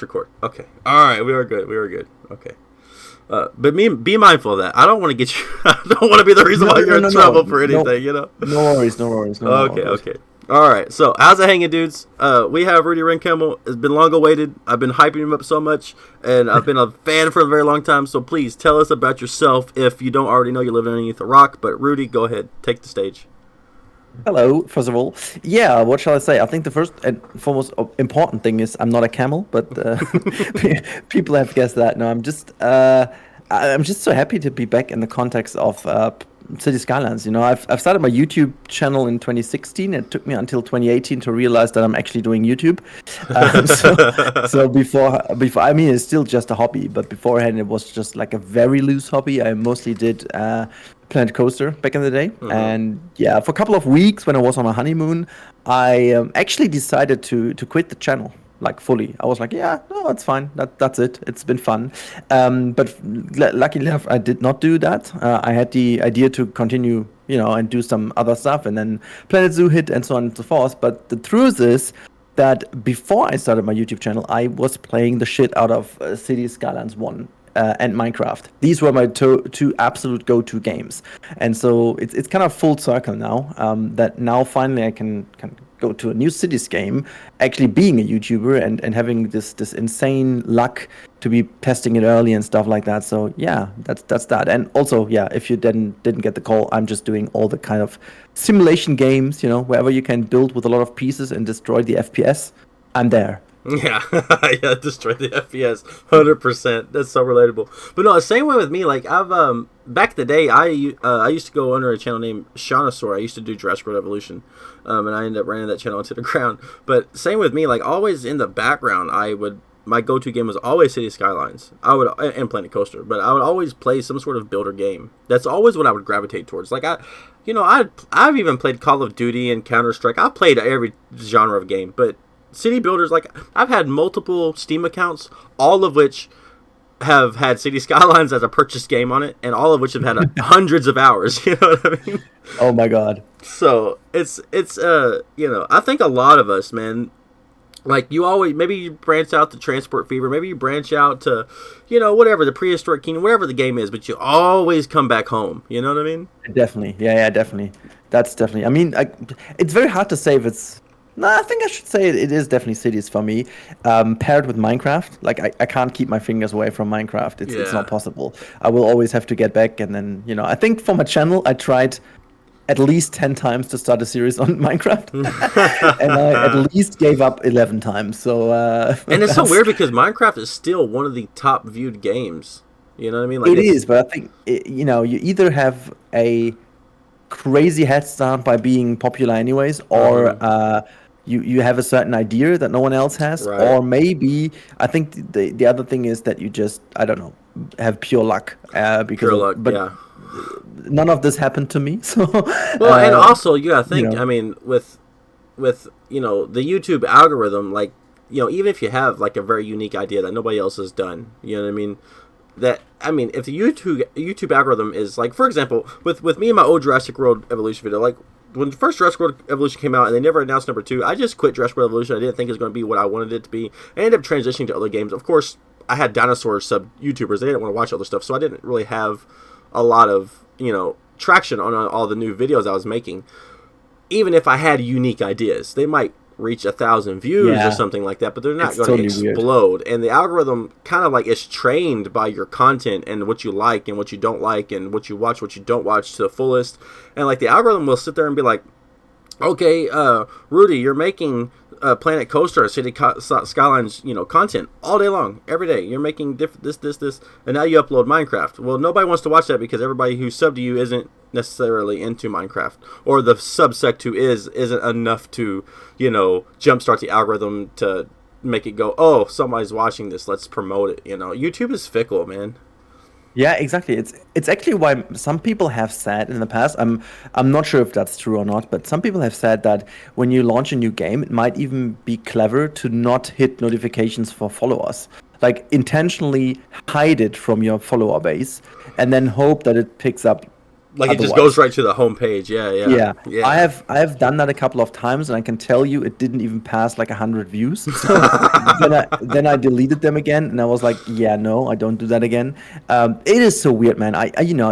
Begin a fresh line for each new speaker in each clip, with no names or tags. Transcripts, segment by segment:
Record. Okay. All right. We are good. We are good. Okay. But be mindful of that. I don't want to get you. I don't want to be the reason
No,
why you're
no,
in
no,
trouble
no,
for
no,
anything. You know.
no worries, no worries, no, no, all
Okay.
good.
Okay. All right. So how's it hanging, dudes? We have Rudy Renkimmel. It's been long awaited. I've been hyping him up so much, and I've been a fan for a very long time. So please tell us about yourself if you don't already know you're living underneath a rock. But Rudy, go ahead, take the stage.
Hello, first of all. Yeah, what shall I say? I think the first and foremost important thing is I'm not a camel, but people have guessed that. No, I'm just so happy to be back in the context of City Skylines. You know, I've started my YouTube channel in 2016. It took me until 2018 to realize that I'm actually doing YouTube. So before I mean, it's still just a hobby, but beforehand it was just like a very loose hobby. I mostly did Planet Coaster back in the day,
Mm-hmm.
and yeah, for a couple of weeks when I was on a honeymoon, I actually decided to quit the channel like fully. I was like, yeah, no, it's fine. That's it. It's been fun, but luckily enough, I did not do that. I had the idea to continue, you know, and do some other stuff, and then Planet Zoo hit, and so on and so forth. But the truth is that before I started my YouTube channel, I was playing the shit out of Cities Skylines 1 and Minecraft. These were my two absolute go-to games. And so it's kind of full circle now, that now finally I can go to a new Cities game, actually being a YouTuber and having this insane luck to be testing it early and stuff like that. So yeah, that's that. And also, yeah, if you didn't get the call, I'm just doing all the kind of simulation games, you know, wherever you can build with a lot of pieces and destroy the FPS, I'm there.
Yeah, yeah, destroy the FPS, 100%. That's so relatable. But no, the same way with me. Like I've back in the day, I used to go under a channel named Shawn. I used to do Jurassic World Evolution, and I ended up running that channel into the ground. But same with me. Like always in the background, my go-to game was always City Skylines. I would and Planet Coaster, but I would always play some sort of builder game. That's always what I would gravitate towards. Like I've even played Call of Duty and Counter Strike. I've played every genre of game, but city builders, like I've had multiple Steam accounts, all of which have had City Skylines as a purchased game on it, and all of which have had hundreds of hours. You know what I mean?
Oh my god.
So it's I think a lot of us, man, like you always maybe you branch out to Transport Fever, maybe you branch out to, whatever the Prehistoric Kingdom, whatever the game is, but you always come back home. You know what I mean?
Definitely. Yeah, definitely. That's definitely. I mean, it's very hard to say if it's. No, I think I should say it is definitely cities for me. Paired with Minecraft, like I can't keep my fingers away from Minecraft. It's
Yeah.
not possible. I will always have to get back, and then I think for my channel, I tried at least 10 times to start a series on Minecraft, and I at least gave up 11 times. So
And it's so
that's
weird because Minecraft is still one of the top viewed games. You know what I mean? Like
it
it's
is. But I think you either have a crazy head start by being popular anyways, or you have a certain idea that no one else has,
right.
or maybe I think the other thing is that you just, I don't know, have pure luck, because
Pure
of,
luck,
but
yeah.
none of this happened to me. So
Well, and also you gotta
you
think.
know
I mean, with the YouTube algorithm, like even if you have like a very unique idea that nobody else has done, you know what I mean. If the YouTube algorithm is like, for example, with me and my old Jurassic World Evolution video, like when the first Jurassic World Evolution came out and they never announced number two, I just quit Jurassic World Evolution. I didn't think it was going to be what I wanted it to be. I ended up transitioning to other games. Of course, I had dinosaur sub YouTubers. They didn't want to watch other stuff, so I didn't really have a lot of traction on all the new videos I was making. Even if I had unique ideas, they might reach 1,000 views or
yeah,
something like that, but they're not
it's
going to
totally weird.
explode. And the algorithm kind of like is trained by your content and what you like and what you don't like and what you watch, what you don't watch to the fullest. And like the algorithm will sit there and be like, okay, Rudy, you're making Planet Coaster, Skylines, content all day long, every day. You're making this, and now you upload Minecraft. Well, nobody wants to watch that because everybody who subbed to you isn't necessarily into Minecraft, or the subsect who isn't enough to, jumpstart the algorithm to make it go, oh, somebody's watching this, let's promote it. YouTube is fickle, man.
Yeah, exactly. It's actually why some people have said in the past. I'm not sure if that's true or not, but some people have said that when you launch a new game, it might even be clever to not hit notifications for followers. Like intentionally hide it from your follower base, and then hope that it picks up
Like it just
otherwise.
goes right to the homepage. Yeah, yeah,
Yeah,
yeah.
I have done that a couple of times, and I can tell you it didn't even pass like 100 views. So then I deleted them again, and I was like, yeah, no, I don't do that again. It is so weird, man.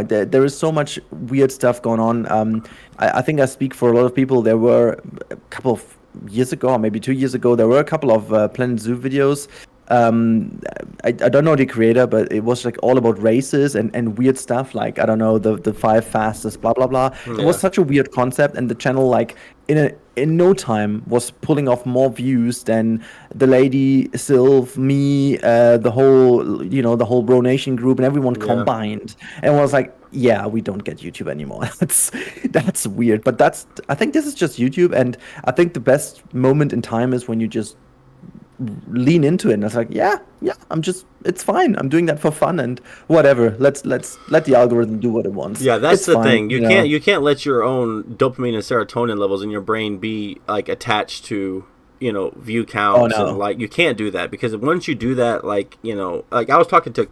There is so much weird stuff going on. I think I speak for a lot of people. There were a couple of years ago, or maybe 2 years ago, there were a couple of Planet Zoo videos. um I don't know the creator, but it was like all about races and weird stuff, like I don't know, the five fastest blah blah blah. It was
Yeah.
such a weird concept, and the channel, like, in no time was pulling off more views than the lady Sylv, me, the whole Bro Nation group and everyone
Yeah.
combined. And was like, yeah, we don't get YouTube anymore. That's weird, but I think this is just YouTube. And I think the best moment in time is when you just lean into it, and it's like, yeah, it's fine, I'm doing that for fun, and whatever, let's let the algorithm do what it wants.
Yeah, that's
It's
the
fine,
thing. You can't let your own dopamine and serotonin levels in your brain be like attached to, view
Oh
counts, and
no.
like you can't do that, because once you do that, like, like I was talking to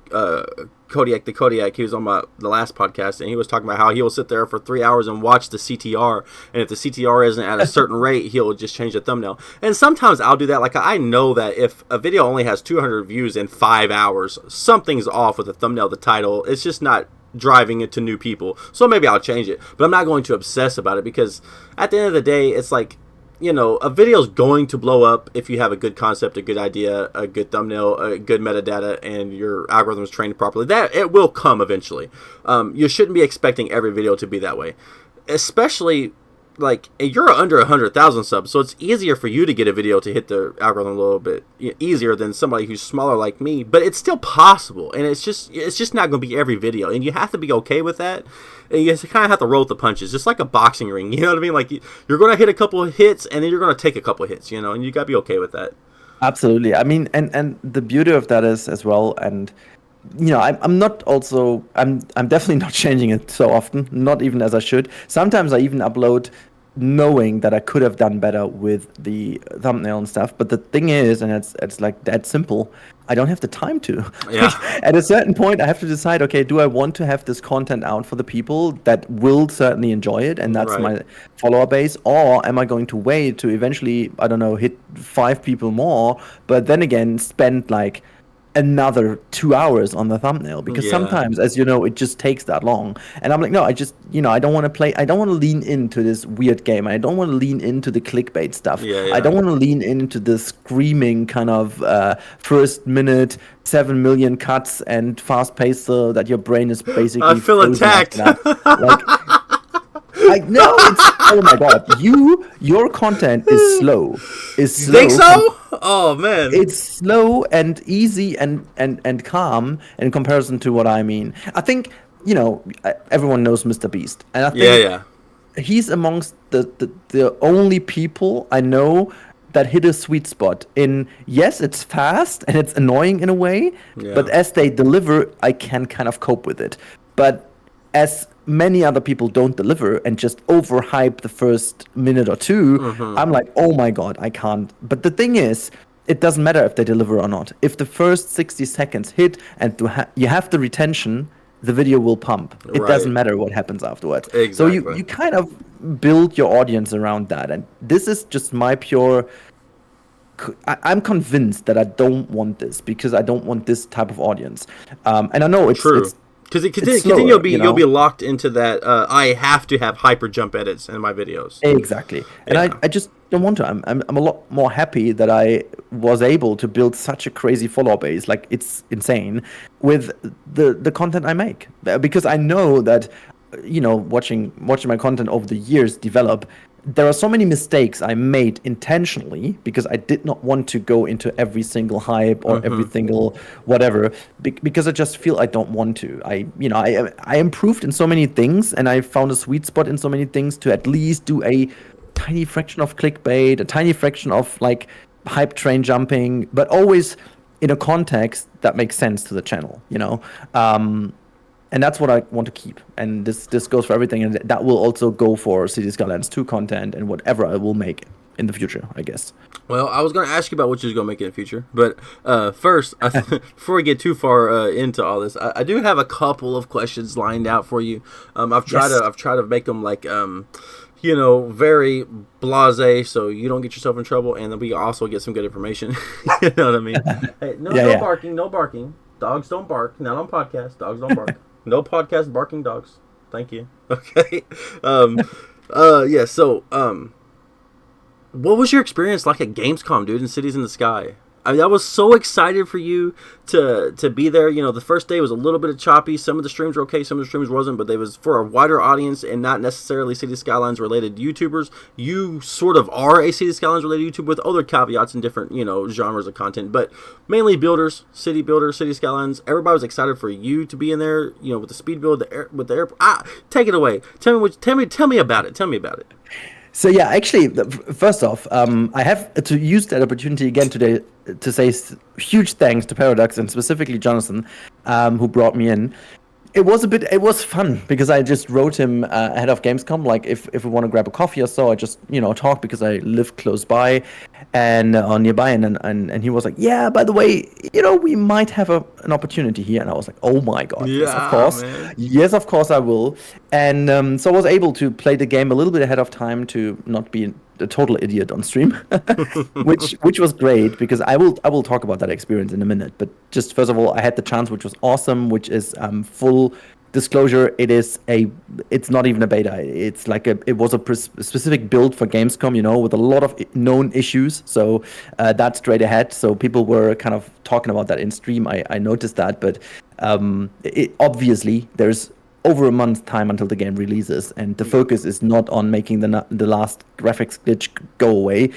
Kodiak, he was on the last podcast, and he was talking about how he will sit there for 3 hours and watch the CTR, and if the CTR isn't at a certain rate, he'll just change the thumbnail. And sometimes I'll do that. Like, I know that if a video only has 200 views in 5 hours, something's off with the thumbnail, the title. It's just not driving it to new people. So maybe I'll change it, but I'm not going to obsess about it, because at the end of the day, it's like, a video's going to blow up if you have a good concept, a good idea, a good thumbnail, a good metadata, and your algorithm is trained properly. That it will come eventually. You shouldn't be expecting every video to be that way, especially like you're under 100,000 subs, so it's easier for you to get a video to hit the algorithm a little bit easier than somebody who's smaller like me. But it's still possible, and it's just not going to be every video, and you have to be okay with that. And you kind of have to roll with the punches, just like a boxing ring. You know what I mean? Like, you're going to hit a couple of hits, and then you're going to take a couple of hits. And you got to be okay with that.
Absolutely. I mean, and the beauty of that is as well, and I'm not also, I'm definitely not changing it so often, not even as I should. Sometimes I even upload knowing that I could have done better with the thumbnail and stuff. But the thing is, and it's like that simple, I don't have the time to.
Yeah.
At a certain point, I have to decide, okay, do I want to have this content out for the people that will certainly enjoy it, and that's
Right.
my follower base, or am I going to wait to eventually, I don't know, hit 5 people more, but then again spend like another 2 hours on the thumbnail, because
Yeah.
sometimes, as you know, it just takes that long. And I'm like, no, I don't want to play, I don't want to lean into this weird game, I don't want to lean into the clickbait stuff.
Yeah,
I
yeah.
don't want to lean into the screaming kind of first minute 7 million cuts and fast pace, so that your brain is
I
basically
feel
frozen
attacked.
after that. Like, I know it's, oh my god, your content is slow. Is
You
slow.
think so? Oh, man.
It's slow and easy and calm in comparison to what I mean. I think, everyone knows Mr. Beast, and I think
Yeah.
he's amongst the only people I know that hit a sweet spot in, yes, it's fast and it's annoying in a way,
Yeah.
but as they deliver, I can kind of cope with it. But as many other people don't deliver and just overhype the first minute or two, I'm like, oh my god, I can't. But the thing is, it doesn't matter if they deliver or not. If the first 60 seconds hit and you have the retention, the video will pump. It
Right.
doesn't matter what happens afterwards. So
Exactly.
you kind of build your audience around that. And this is just my pure... I'm convinced that I don't want this, because I don't want this type of audience. And I know it's
True.
it's
Because
it's
then
slower,
you'll be locked into that. I have to have hyper jump edits in my videos.
exactly. And
Yeah.
I just don't want to. I'm a lot more happy that I was able to build such a crazy follower base, like it's insane, with the content I make, because I know that, watching my content over the years develop, there are so many mistakes I made intentionally, because I did not want to go into every single hype or every single whatever, because I just feel I don't want to. I improved in so many things, and I found a sweet spot in so many things to at least do a tiny fraction of clickbait, a tiny fraction of like hype train jumping, but always in a context that makes sense to the channel, and that's what I want to keep. And this goes for everything, and that will also go for Cities Skylines 2 content and whatever I will make in the future, I guess.
Well, I was going to ask you about what you're going to make in the future, but first, before we get too far into all this, I do have a couple of questions lined out for you. I've tried to make them like very blasé, so you don't get yourself in trouble, and then we also get some good information. You know what I mean? Hey, no barking, no barking. Dogs don't bark. Not on podcast. Dogs don't bark. No podcast barking dogs. Thank you. Okay. Yeah. So, what was your experience like at Gamescom, dude, in Cities in the Sky? I mean, I was so excited for you to be there. You know, the first day was a little bit of choppy. Some of the streams were okay, some of the streams wasn't, but they was for a wider audience and not necessarily Cities Skylines related YouTubers. You sort of are a Cities Skylines related YouTube with other caveats and different, genres of content, but mainly builders, City Skylines. Everybody was excited for you to be in there, with the speed build, with the air. Take it away. Tell me about it. Tell me about it.
So yeah, actually, first off, I have to use that opportunity again today to say huge thanks to Paradox and specifically Jonathan, who brought me in. It was fun because I just wrote him ahead of Gamescom, like if we want to grab a coffee or so, I just talk because I live close by and nearby, and he was like, yeah, by the way, we might have an opportunity here, and I was like, oh my god,
yeah,
yes, of course, man. Yes, of course I will, and so I was able to play the game a little bit ahead of time to not be a total idiot on stream, which was great because I will talk about that experience in a minute. But just first of all, I had the chance, which was awesome, which is full disclosure. It's not even a beta. It's like it was a specific build for Gamescom, with a lot of known issues. So that's straight ahead. So people were kind of talking about that in stream. I noticed that, but obviously there's over a month's time until the game releases, and the focus is not on making the last graphics glitch go away.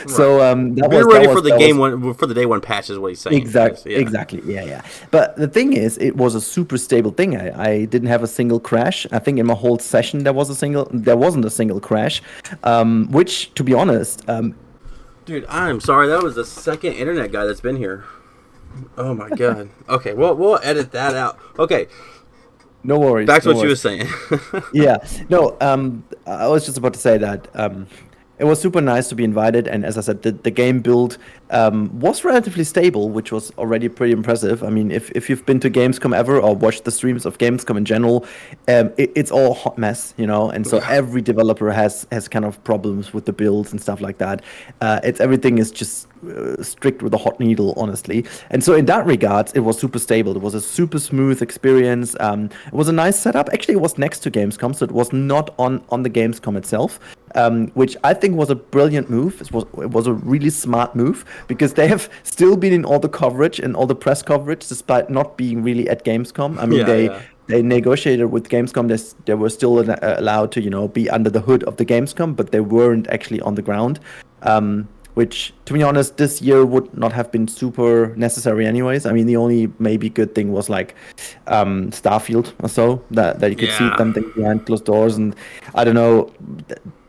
So
we're ready for the day one patch is what he's saying.
Exactly. Yeah. But the thing is, it was a super stable thing. I didn't have a single crash. I think in my whole session there wasn't a single crash, which, to be honest,
dude, I'm sorry, that was the second internet guy that's been here. Oh my god. Okay, we'll edit that out. Okay.
No worries.
Back to what you were saying.
Yeah. No, I was just about to say that it was super nice to be invited. And as I said, the game build was relatively stable, which was already pretty impressive. I mean, if you've been to Gamescom ever or watched the streams of Gamescom in general, it's all a hot mess, and so every developer has kind of problems with the builds and stuff like that. Everything is just strict with a hot needle, honestly. And so in that regards, it was super stable. It was a super smooth experience. It was a nice setup. Actually, it was next to Gamescom, so it was not on the Gamescom itself, which I think was a brilliant move. It was a really smart move because they have still been in all the coverage and all the press coverage despite not being really at Gamescom. I mean, they negotiated with Gamescom. They were still allowed to, be under the hood of the Gamescom, but they weren't actually on the ground. Which, to be honest, this year would not have been super necessary anyways. I mean, the only maybe good thing was like Starfield or so, that you could see something behind closed doors. And I don't know,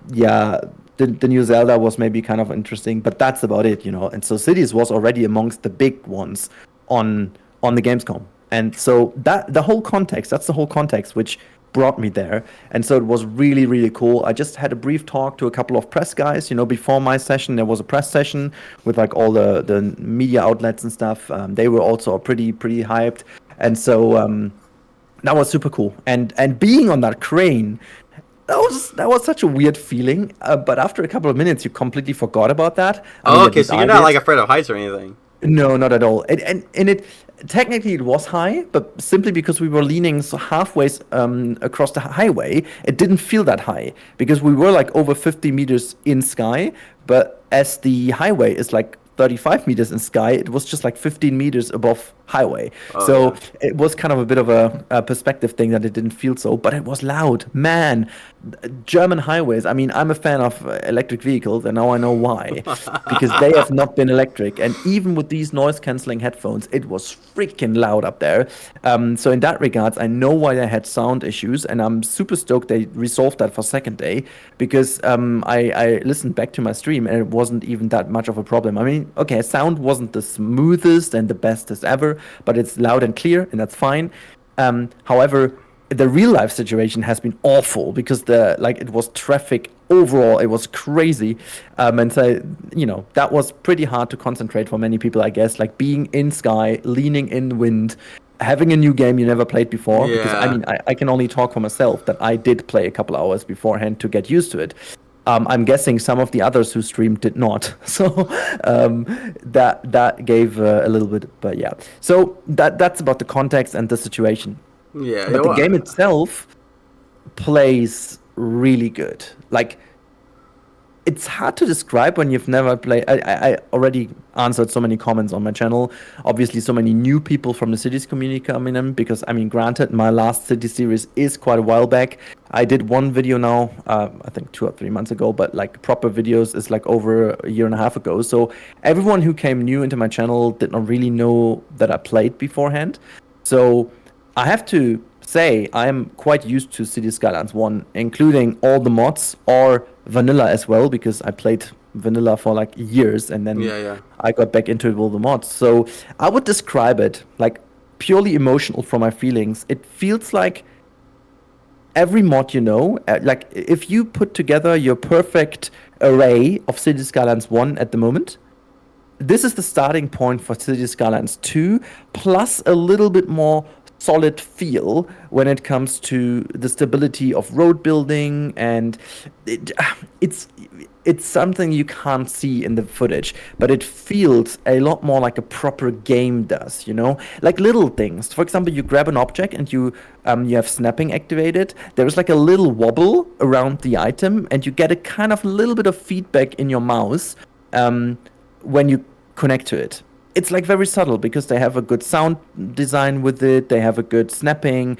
the new Zelda was maybe kind of interesting, but that's about it, And so Cities was already amongst the big ones on the Gamescom. And so that's the whole context which brought me there. And so it was really, really cool. I just had a brief talk to a couple of press guys. Before my session, there was a press session with like all the media outlets and stuff. They were also pretty hyped. And so that was super cool. And being on that crane, that was such a weird feeling. But after a couple of minutes, you completely forgot about that.
Okay, so you're not like afraid of heights or anything.
No, not at all. And it technically it was high, but simply because we were leaning so halfway across the highway, it didn't feel that high because we were like over 50 meters in sky. But as the highway is like 35 meters in sky, it was just like 15 meters above highway. It was kind of a bit of a perspective thing that it didn't feel so, but it was loud. Man, German highways, I mean, I'm a fan of electric vehicles, and now I know why. Because they have not been electric. And even with these noise-canceling headphones, it was freaking loud up there. So in that regards, I know why they had sound issues, and I'm super stoked they resolved that for second day, because I listened back to my stream, and it wasn't even that much of a problem. I mean, okay, sound wasn't the smoothest and the bestest ever, but it's loud and clear, and that's fine. However, the real life situation has been awful because it was traffic overall, it was crazy, and so that was pretty hard to concentrate for many people, I guess, like being in sky, leaning in wind, having a new game you never played before. Because I
Yeah.
mean, I can only talk for myself that I did play a couple hours beforehand to get used to it. I'm guessing some of the others who streamed did not, so that gave a little bit, but yeah. So that's about the context and the situation.
Yeah.
But the game itself plays really good. Like, it's hard to describe when you've never played. I already answered so many comments on my channel. Obviously, so many new people from the Cities community coming in because, I mean, granted, my last City series is quite a while back. I did one video now, I think 2 or 3 months ago, but like proper videos is like over a year and a half ago. So everyone who came new into my channel did not really know that I played beforehand. So I have to say I am quite used to Cities Skylines 1, including all the mods or vanilla as well, because I played vanilla for like years and then I got back into it with all the mods. So I would describe it like purely emotional from my feelings. It feels like every mod, like if you put together your perfect array of Cities Skylines 1 at the moment, this is the starting point for Cities Skylines 2, plus a little bit more solid feel when it comes to the stability of road building, and it's something you can't see in the footage, but it feels a lot more like a proper game does, like little things. For example, you grab an object and you have snapping activated. There is like a little wobble around the item, and you get a kind of little bit of feedback in your mouse when you connect to it. It's like very subtle because they have a good sound design with it. They have a good snapping.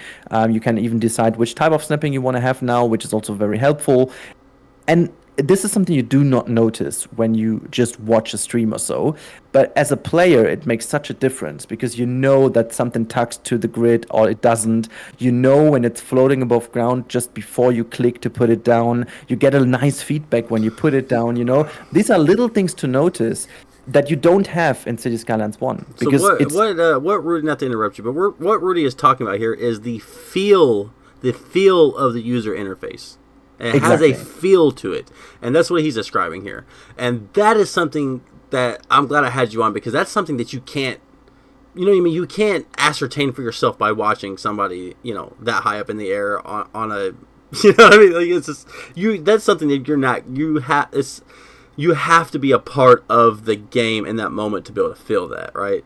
You can even decide which type of snapping you want to have now, which is also very helpful. And this is something you do not notice when you just watch a stream or so. But as a player, it makes such a difference because you know that something tucks to the grid or it doesn't. You know when it's floating above ground just before you click to put it down. You get a nice feedback when you put it down, These are little things to notice that you don't have in Cities Skylines 1.
Because what Rudy, not to interrupt you, but what Rudy is talking about here is the feel of the user interface. And it has a feel to it. And that's what he's describing here. And that is something that I'm glad I had you on, because that's something that you can't, you can't ascertain for yourself by watching somebody, that high up in the air on a, what I mean? Like, it's just, that's something that you have to be a part of the game in that moment to be able to feel that, right?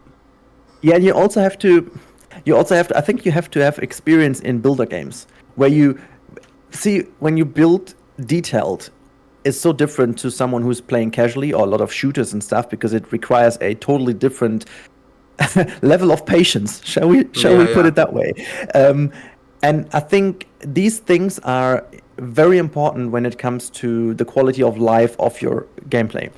Yeah, and you also have to, I think you have to have experience in builder games where you see when you build detailed is so different to someone who's playing casually or a lot of shooters and stuff, because it requires a totally different level of patience. Shall we put it that way? And I think these things are very important when it comes to the quality of life of your gameplay.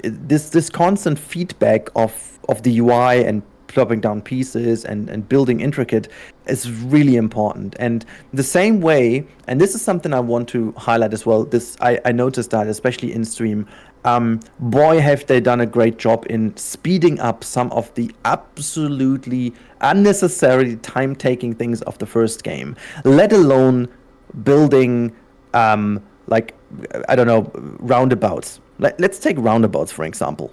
This constant feedback of the UI and plopping down pieces and building intricate is really important. And the same way, and this is something I want to highlight as well, I noticed that especially in stream, boy have they done a great job in speeding up some of the absolutely unnecessary time-taking things of the first game, let alone building roundabouts. Let's take roundabouts for example.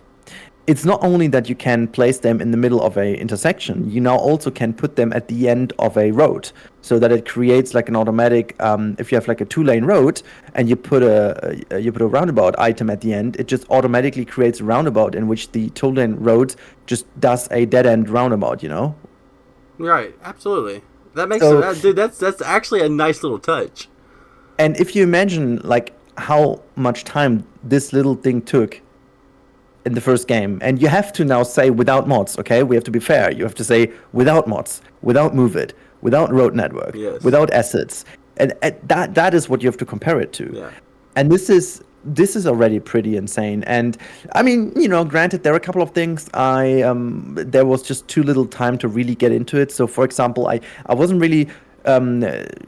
It's not only that you can place them in the middle of a intersection, you now also can put them at the end of a road, so that it creates like an automatic, if you have like a 2-lane road and you put a roundabout item at the end, it just automatically creates a roundabout in which the 2-lane road just does a dead-end roundabout,
Right, absolutely. That makes sense. Dude, that's actually a nice little touch.
And if you imagine like how much time this little thing took in the first game, and you have to now say without mods, okay? We have to be fair. You have to say without mods, without Move It, without Road Network, without assets, and that is what you have to compare it to.
Yeah.
And this is already pretty insane. And I mean, granted, there are a couple of things there was just too little time to really get into it. So, for example, I wasn't really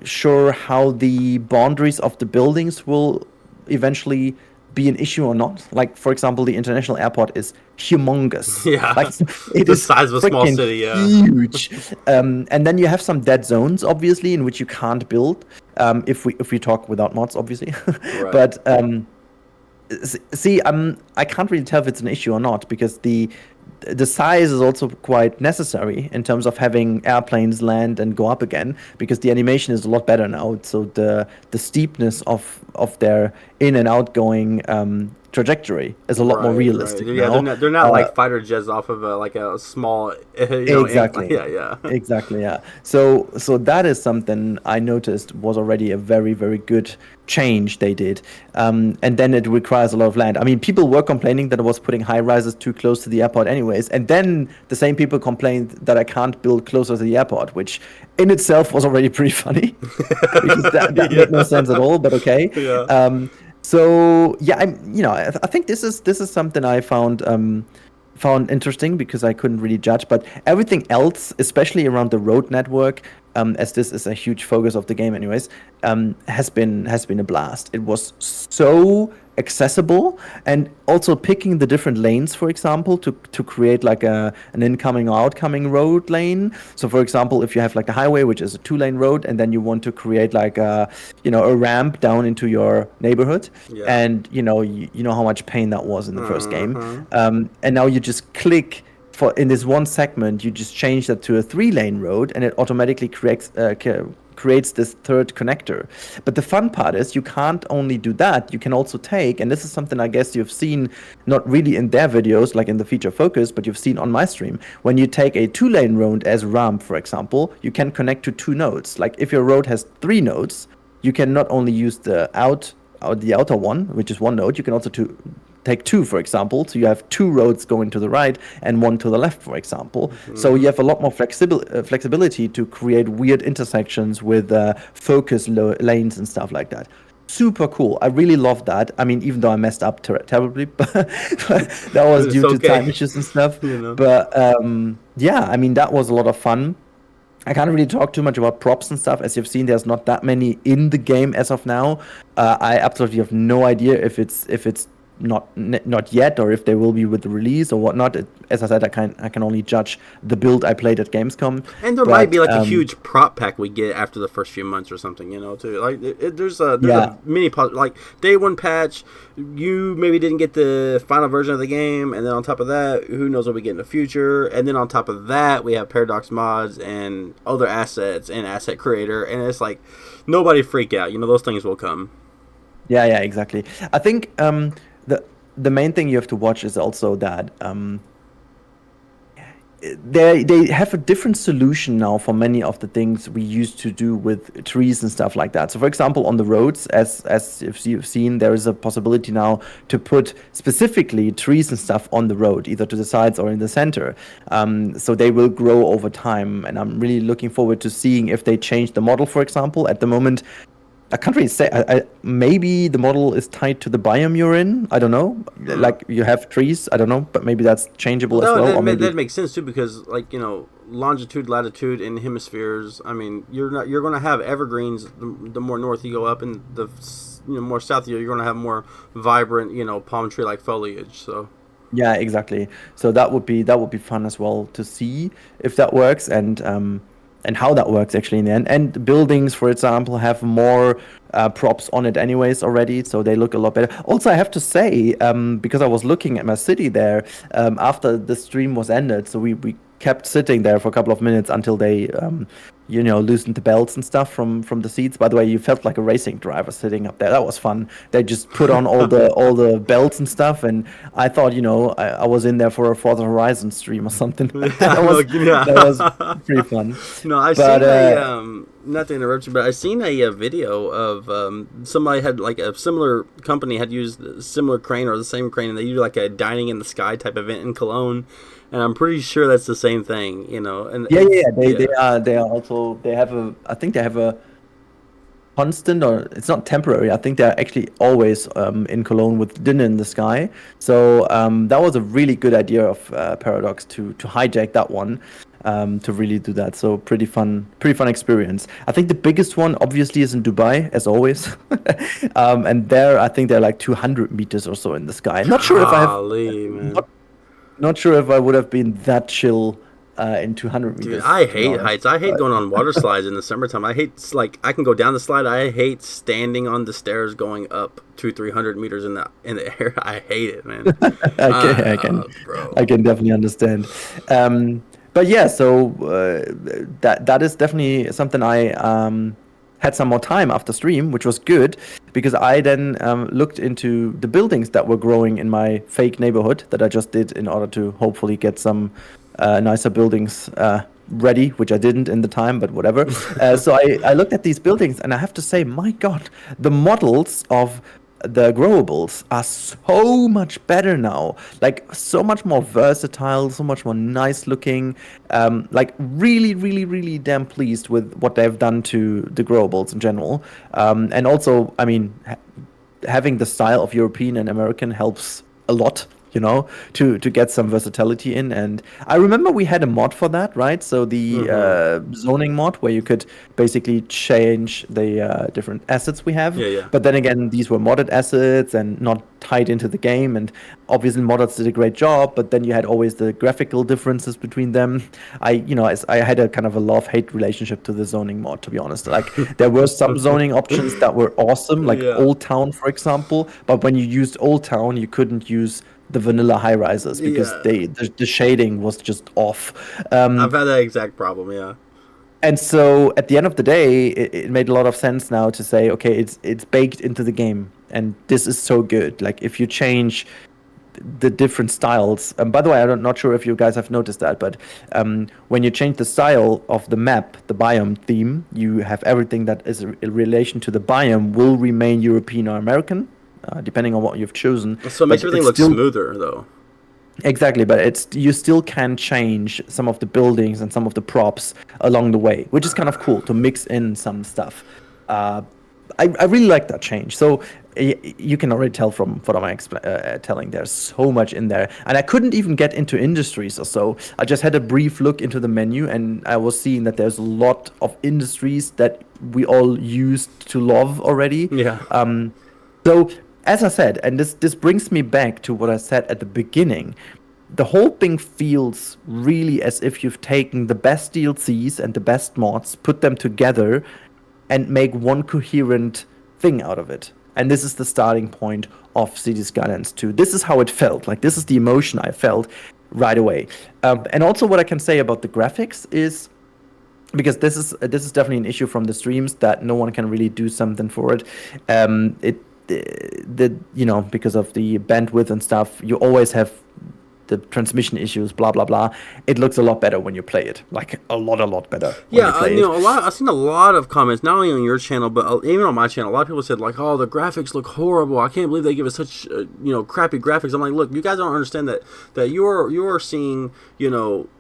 sure how the boundaries of the buildings will eventually be an issue or not. Like, for example, the international airport is humongous.
Yeah,
Like, it
the
is
size of a small
freaking
city. Yeah,
huge. And then you have some dead zones, obviously, in which you can't build. If we talk without mods, obviously.
right.
But see, I can't really tell if it's an issue or not, because the size is also quite necessary in terms of having airplanes land and go up again, because the animation is a lot better now. So the steepness of their in and outgoing trajectory is a lot more
Right, right.
realistic
Yeah,
now.
they're not like fighter jets off of like a small, incline.
Exactly.
Yeah, yeah.
Exactly, yeah. So that is something I noticed was already a very, very good change they did. And then it requires a lot of land. I mean, people were complaining that I was putting high rises too close to the airport anyways. And then the same people complained that I can't build closer to the airport, which in itself was already pretty funny because that made no sense at all, but okay.
Yeah.
So yeah, I think this is something I found interesting, because I couldn't really judge. But everything else, especially around the road network, as this is a huge focus of the game, anyways, has been a blast. It was so accessible, and also picking the different lanes, for example, to create like an incoming or outcoming road lane. So, for example, if you have like a highway, which is a 2-lane road, and then you want to create like a ramp down into your neighborhood,
Yeah.
and you know how much pain that was in the first game,
Uh-huh.
and now you just click for in this one segment, you just change that to a 3-lane road, and it automatically creates this third connector. But the fun part is you can't only do that, you can also take, and this is something I guess you've seen, not really in their videos, like in the feature focus, but you've seen on my stream, when you take a 2-lane road as ramp, for example, you can connect to 2 nodes. Like if your road has 3 nodes, you can not only use the outer one, which is 1 node, you can also take 2, for example. So you have 2 roads going to the right and 1 to the left, for example.
Mm-hmm.
So you have a lot more flexibility to create weird intersections with focus lanes and stuff like that. Super cool. I really love that. I mean, even though I messed up terribly, but that was
It's
due to
okay.
time issues and stuff.
You know.
But yeah, I mean, that was a lot of fun. I can't really talk too much about props and stuff. As you've seen, there's not that many in the game as of now. I absolutely have no idea if it's not yet, or if they will be with the release or whatnot. As I said, I can only judge the build I played at Gamescom.
And there might be like a huge prop pack we get after the first few months or something, too. Like there's a mini like day 1 patch. You maybe didn't get the final version of the game, and then on top of that, who knows what we get in the future. And then on top of that, we have Paradox mods and other assets and asset creator, and it's like nobody freak out. Those things will come.
Yeah, exactly. I think the main thing you have to watch is also that they have a different solution now for many of the things we used to do with trees and stuff like that. So, for example, on the roads, as if you've seen, there is a possibility now to put specifically trees and stuff on the road, either to the sides or in the center. So they will grow over time, and I'm really looking forward to seeing if they change the model. For example, at the moment, I can't really say. Maybe the model is tied to the biome you're in. I don't know. Like you have trees. I don't know, but maybe that's changeable as well.
That makes sense too, because longitude, latitude, and hemispheres. I mean, you're going to have evergreens. The more north you go up, and the more south you're going to have more vibrant, palm tree like foliage. So.
Yeah, exactly. So that would be fun as well to see if that works, and how that works actually in the end. And buildings, for example, have more props on it anyways already, so they look a lot better. Also, I have to say, because I was looking at my city there after the stream was ended, so we kept sitting there for a couple of minutes until they loosened the belts and stuff from the seats. By the way, you felt like a racing driver sitting up there. That was fun. They just put on all the belts and stuff, and I thought I was in there for a Forza Horizon stream or something. That was pretty fun.
No, I've seen not to interrupt you, but I seen a video of somebody had like a similar company had used a similar crane or the same crane, and they do like a dining in the sky type event in Cologne. And I'm pretty sure that's the same thing, And
They are also, I think they have a constant, or it's not temporary. I think they're actually always in Cologne with dinner in the sky. So that was a really good idea of Paradox to hijack that one. to really do that. So pretty fun experience. I think the biggest one obviously is in Dubai, as always, and there I think they're like 200 meters or so in the sky. Not sure if I have,
Golly, man.
not sure if I would have been that chill in 200
Dude,
meters,
I
to be
hate
honest.
heights. I hate
But
going on water slides in the summertime. I hate like I can go down the slide. I hate standing on the stairs going up 200-300 meters in the air. I hate it, man.
I can, I can, I
Bro.
can definitely understand. But yeah, so that is definitely something I had some more time after stream, which was good because I then looked into the buildings that were growing in my fake neighborhood that I just did in order to hopefully get some nicer buildings ready, which I didn't in the time, but whatever. So I looked at these buildings and I have to say, my God, the models of the growables are so much better now, like so much more versatile, so much more nice looking. Like really damn pleased with what they've done to the growables in general. And also, I mean, having the style of European and American helps a lot, to get some versatility in. And I remember we had a mod for that, right? So the
Mm-hmm.
zoning mod where you could basically change the different assets we have.
Yeah, yeah.
But then again, these were modded assets and not tied into the game. And obviously, modders did a great job. But then you had always the graphical differences between them. I had a kind of a love-hate relationship to the zoning mod, to be honest. Like there were some zoning options that were awesome, like
Yeah.
Old Town, for example. But when you used Old Town, you couldn't use the vanilla high rises because
Yeah.
the shading was just off.
I've had that exact problem, yeah.
And so at the end of the day, it made a lot of sense now to say, okay, it's baked into the game, and this is so good. Like if you change the different styles. By the way, I'm not sure if you guys have noticed that, but when you change the style of the map, the biome theme, you have everything that is in relation to the biome will remain European or American, depending on what you've chosen.
So it makes
But
everything
it's
look
still
smoother, though.
exactly, but it's you still can change some of the buildings and some of the props along the way, which is kind of cool to mix in some stuff. Uh, I really like that change. So you can already tell from what I'm telling. There's so much in there, and I couldn't even get into industries or so. I just had a brief look into the menu, and I was seeing that there's a lot of industries that we all used to love already.
Yeah.
So as I said, and this brings me back to what I said at the beginning. The whole thing feels really as if you've taken the best DLCs and the best mods, put them together, and make one coherent thing out of it. And this is the starting point of Cities Skylines 2. This is how it felt. Like this is the emotion I felt right away. And also, what I can say about the graphics is because this is definitely an issue from the streams that no one can really do something for it. Because of the bandwidth and stuff, you always have the transmission issues, blah blah blah. It looks a lot better when you play it, like a lot better when
Yeah,
you play it.
I've seen a lot of comments, not only on your channel, but even on my channel. A lot of people said like, "Oh, the graphics look horrible. I can't believe they give us such, crappy graphics." I'm like, look, you guys don't understand that you're seeing,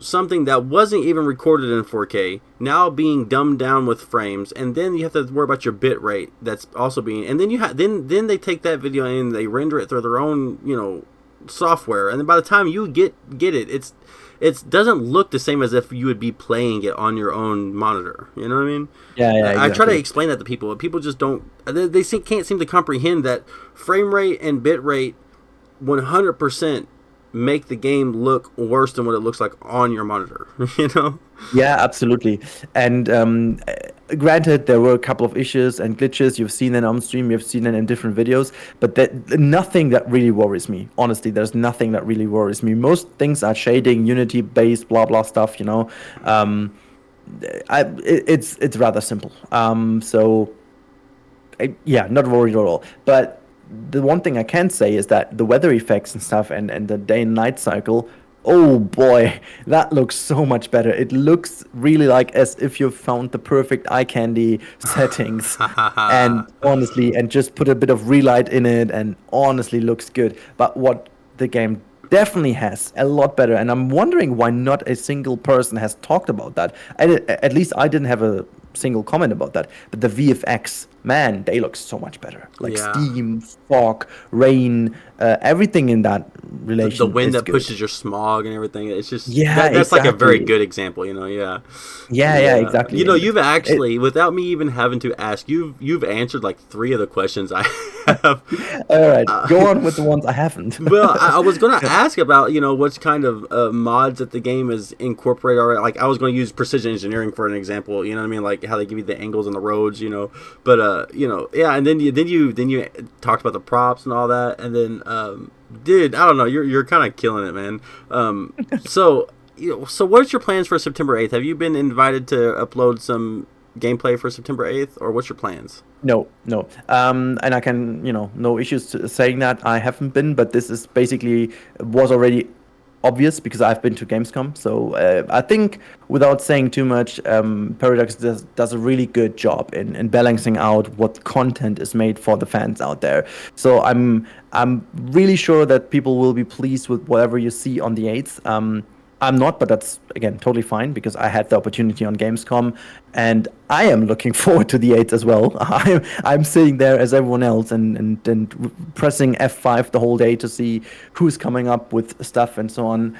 something that wasn't even recorded in 4K now being dumbed down with frames, and then you have to worry about your bit rate that's also being, and then then they take that video and they render it through their own, software, and then by the time you get it, it doesn't look the same as if you would be playing it on your own monitor. You know what I mean?
Yeah,
I try to
exactly.
explain that to people, but people just don't. Can't seem to comprehend that frame rate and bit rate 100% make the game look worse than what it looks like on your monitor. You know?
Yeah, absolutely. And granted, there were a couple of issues and glitches. You've seen it on stream, you've seen it in different videos, but nothing that really worries me. Honestly, there's nothing that really worries me. Most things are shading, Unity-based, blah blah stuff. It's rather simple. Yeah, not worried at all. But the one thing I can say is that the weather effects and stuff and the day and night cycle, oh boy, that looks so much better. It looks really like as if you found the perfect eye candy settings. And honestly, and just put a bit of relight in it, and honestly looks good. But what the game definitely has a lot better, and I'm wondering why not a single person has talked about that. At least I didn't have single comment about that. But the VFX, man, they look so much better. Like
Yeah.
steam, fog, rain, everything in that
The
relation
wind
is
that
good.
pushes your smog and everything. It's just
Yeah,
that's like a very
exactly.
good example, you know. Yeah,
Yeah,
yeah. You
exactly.
know,
And
you've
it,
actually, without me even having to ask, you've answered like three of the questions I have.
all right,
Uh,
go on with the ones I haven't.
well, I was gonna ask about what kind of mods that the game is incorporated already. Like I was going to use precision engineering for an example. You know what I mean? Like how they give you the angles on the roads. But yeah. And then you talked about the props and all that. And then, dude, I don't know. You're kind of killing it, man. So so what's your plans for September 8th? Have you been invited to upload some gameplay for September 8th, or what's your plans?
No, no. And I can, no issues saying that I haven't been, but this is basically was already obvious because I've been to Gamescom. So I think without saying too much, Paradox does a really good job in balancing out what content is made for the fans out there. So I'm really sure that people will be pleased with whatever you see on the 8th. I'm not, but that's again totally fine because I had the opportunity on Gamescom, and I am looking forward to the 8th as well. I'm sitting there as everyone else and pressing F5 the whole day to see who's coming up with stuff and so on.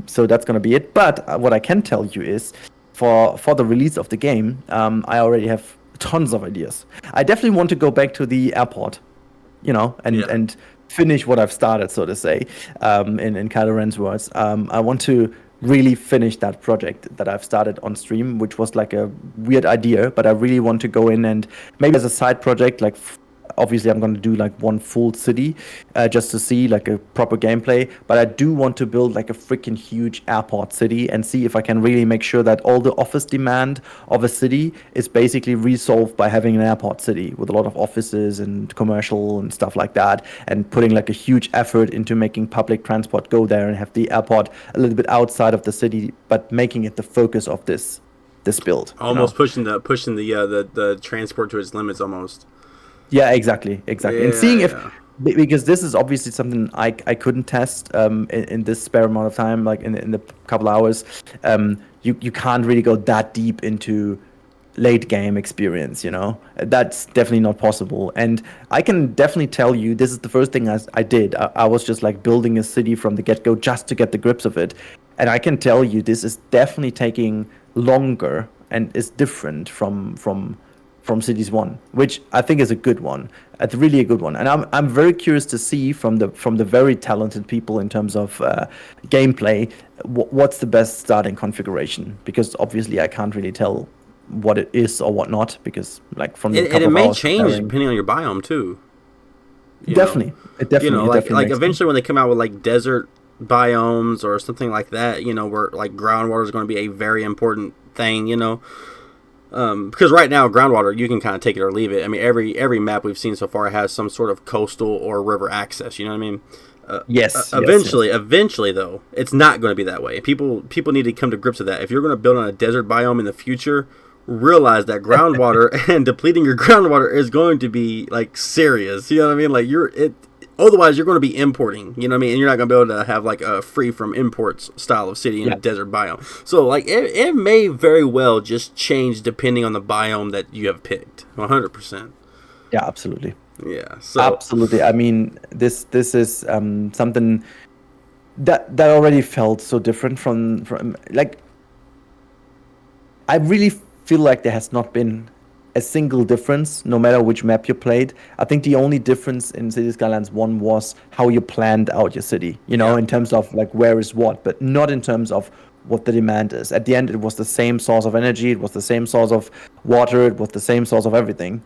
So that's gonna be it. But what I can tell you is, for the release of the game, I already have tons of ideas. I definitely want to go back to the airport,
Yeah.
and finish what I've started, so to say, in Kylo Ren's words. I want to really finish that project that I've started on stream, which was like a weird idea, but I really want to go in and maybe as a side project, like obviously I'm going to do like one full city just to see like a proper gameplay, but I do want to build like a freaking huge airport city and see if I can really make sure that all the office demand of a city is basically resolved by having an airport city with a lot of offices and commercial and stuff like that, and putting like a huge effort into making public transport go there and have the airport a little bit outside of the city, but making it the focus of this build,
Almost pushing the transport to its limits almost.
Yeah, exactly. And
Yeah,
seeing if
yeah.
because this is obviously something I couldn't test in this spare amount of time, like in the couple hours. You can't really go that deep into late game experience, That's definitely not possible. And I can definitely tell you, this is the first thing I did. I was just like building a city from the get go just to get the grips of it. And I can tell you, this is definitely taking longer and is different from Cities One, which I think is a good one. It's really a good one, and I'm very curious to see from the very talented people in terms of gameplay, what's the best starting configuration, because obviously I can't really tell what it is or what not, because like from the
And
couple
it
of
may
hours
change
preparing,
depending on your biome too. You know,
definitely it definitely it definitely
like
makes sense.
eventually when they come out with like desert biomes or something like that, where like groundwater is going to be a very important thing. Because right now groundwater you can kind of take it or leave it. I mean, every map we've seen so far has some sort of coastal or river access. You know what I mean?
Yes.
Eventually though, it's not going to be that way. People need to come to grips with that. If you're going to build on a desert biome in the future, realize that groundwater and depleting your groundwater is going to be like serious. You know what I mean? Like otherwise you're going to be importing. You know what I mean? And you're not going to be able to have like a free from imports style of city in a
Yeah.
desert biome. So like it may very well just change depending on the biome that you have picked. 100%.
Yeah, absolutely.
Yeah. So
Absolutely. I mean, this is something that already felt so different from like, I really feel like there has not been a single difference, no matter which map you played. I think the only difference in Cities Skylines 1 was how you planned out your city,
yeah.
in terms of like where is what, but not in terms of what the demand is. At the end, it was the same source of energy, it was the same source of water, it was the same source of everything.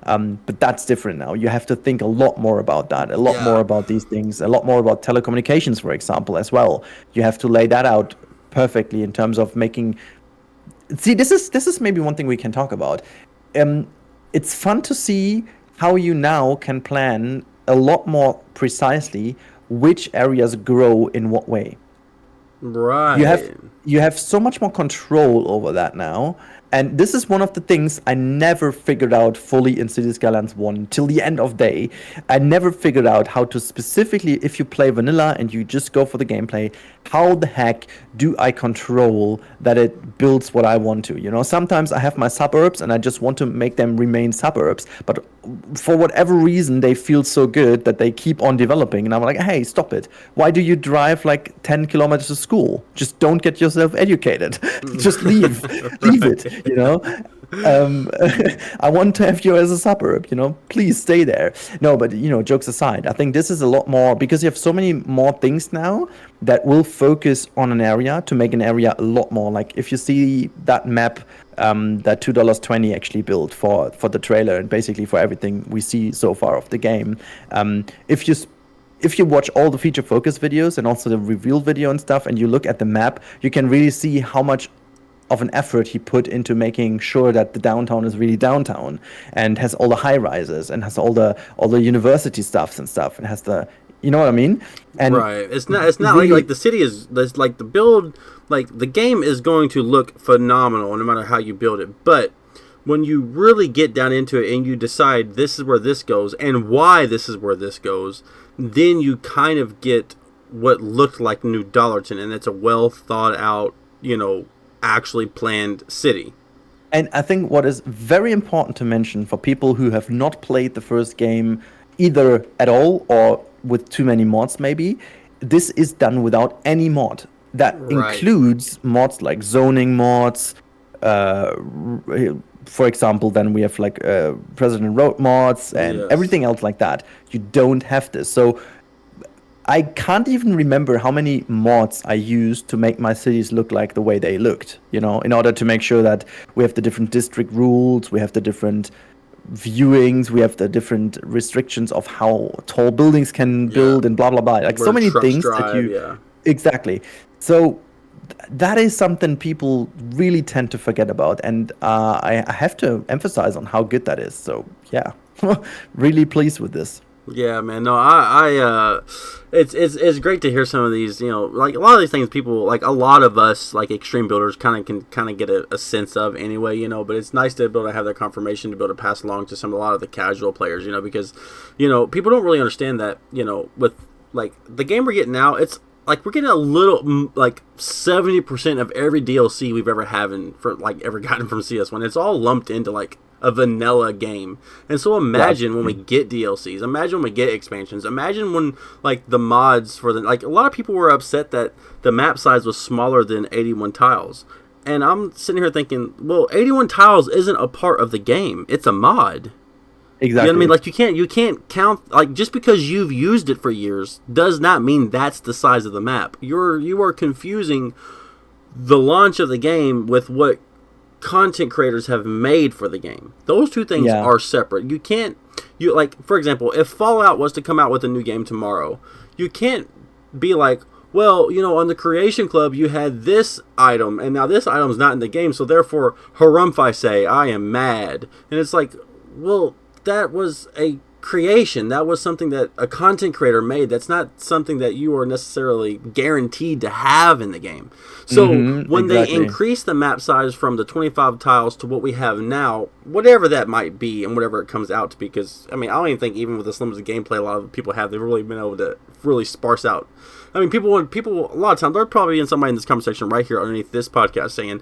But that's different now. You have to think a lot more about that, a lot more
Yeah.
about these things, a lot more about telecommunications, for example, as well. You have to lay that out perfectly in terms of making. See, this is maybe one thing we can talk about. Um, it's fun to see how you now can plan a lot more precisely which areas grow in what way. You have
Right.
you have so much more control over that now. And this is one of the things I never figured out fully in Cities Skylines 1 till the end of day. I never figured out how to specifically, if you play vanilla and you just go for the gameplay, how the heck do I control that it builds what I want to? You know, sometimes I have my suburbs and I just want to make them remain suburbs, but for whatever reason, they feel so good that they keep on developing. And I'm like, hey, stop it. Why do you drive like 10 kilometers to school? Just don't get yourself educated. Just leave. Leave it, you know? I want to have you as a suburb, you know? Please stay there. No, but, you know, jokes aside, I think this is a lot more because you have so many more things now that will focus on an area to make an area a lot more. Like if you see that map that $2.20 actually built for the trailer and basically for everything we see so far of the game. If you watch all the feature focus videos and also the reveal video and stuff, and you look at the map, you can really see how much of an effort he put into making sure that the downtown is really downtown and has all the high rises and has all the university stuffs and stuff and has the, you know what I mean? And
right. It's not really, like the city is like the build, like the game is going to look phenomenal no matter how you build it. But when you really get down into it and you decide this is where this goes and why this is where this goes, then you kind of get what looked like New Dollarton, and it's a well thought out, you know, actually planned city.
And I think what is very important to mention for people who have not played the first game either at all or with too many mods maybe, this is done without any mod. That includes mods like zoning mods, for example, then we have like President Road mods and everything else like that. You don't have this. So I can't even remember how many mods I used to make my cities look like the way they looked, you know, in order to make sure that we have the different district rules, we have the different viewings, we have the different restrictions of how tall buildings can build and blah, blah, blah. Like where so many things that you... Exactly. So that is something people really tend to forget about. And I have to emphasize on how good that is. So, yeah, really pleased with this.
Yeah, man. No, it's great to hear some of these. You know, like a lot of these things, people like a lot of us, like extreme builders, can get a sense of anyway. You know, but it's nice to be able to have that confirmation to be able to pass along to a lot of the casual players. You know, because you know people don't really understand that. You know, with like the game we're getting now, it's like we're getting a little like 70% of every DLC we've ever gotten from CS1. It's all lumped into like a vanilla game. And so imagine when we get DLCs, imagine when we get expansions, imagine when like the mods for the, like a lot of people were upset that the map size was smaller than 81 tiles. And I'm sitting here thinking, well, 81 tiles isn't a part of the game. It's a mod.
Exactly.
You know what I mean? Like you can't count, like just because you've used it for years does not mean that's the size of the map. You are confusing the launch of the game with what content creators have made for the game. Those two things are separate. Like for example, if Fallout was to come out with a new game tomorrow, you can't be like, well, you know, on the Creation Club you had this item and now this item's not in the game, so therefore harumph I say, I am mad. And it's like, well, that was a creation. That was something that a content creator made. That's not something that you are necessarily guaranteed to have in the game. So when they increase the map size from the 25 tiles to what we have now, whatever that might be and whatever it comes out to be, because I mean, I don't even think even with as limited gameplay a lot of people have, they've really been able to really sparse out. I mean, people a lot of times, there's probably in somebody in this conversation right here underneath this podcast saying,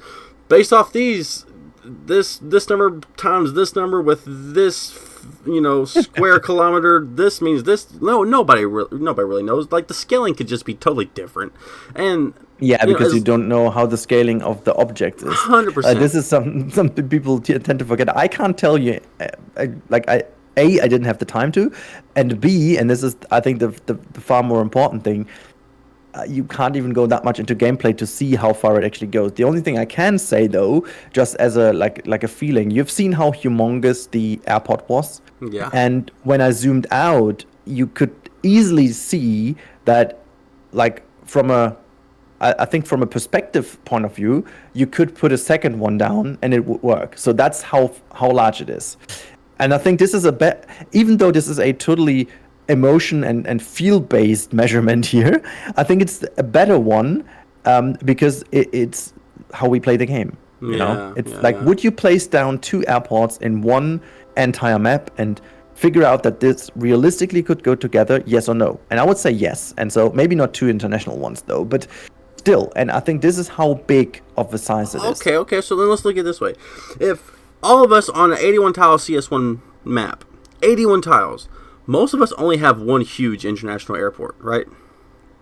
based off these, this number times this number with this, you know, square kilometer, this means this. No, nobody really knows. Like the scaling could just be totally different, and
because you don't know how the scaling of the object is.
100%.
This is something people tend to forget. I can't tell you. I didn't have the time to, and B, and this is I think the far more important thing. You can't even go that much into gameplay to see how far it actually goes. The only thing I can say though, just as a like a feeling, you've seen how humongous the airport was.
Yeah.
And when I zoomed out, you could easily see that, like I think from a perspective point of view, you could put a second one down and it would work. So that's how large it is. And I think this is even though this is a totally emotion and feel-based measurement here, I think it's a better one because it's how we play the game. You know, it's like, would you place down 2 airports in one entire map and figure out that this realistically could go together? Yes or no? And I would say yes. And so maybe not 2 international ones though, but still. And I think this is how big of a size it is.
Okay. So then let's look at it this way: if all of us on an 81 tile CS1 map, 81 tiles, most of us only have one huge international airport, right?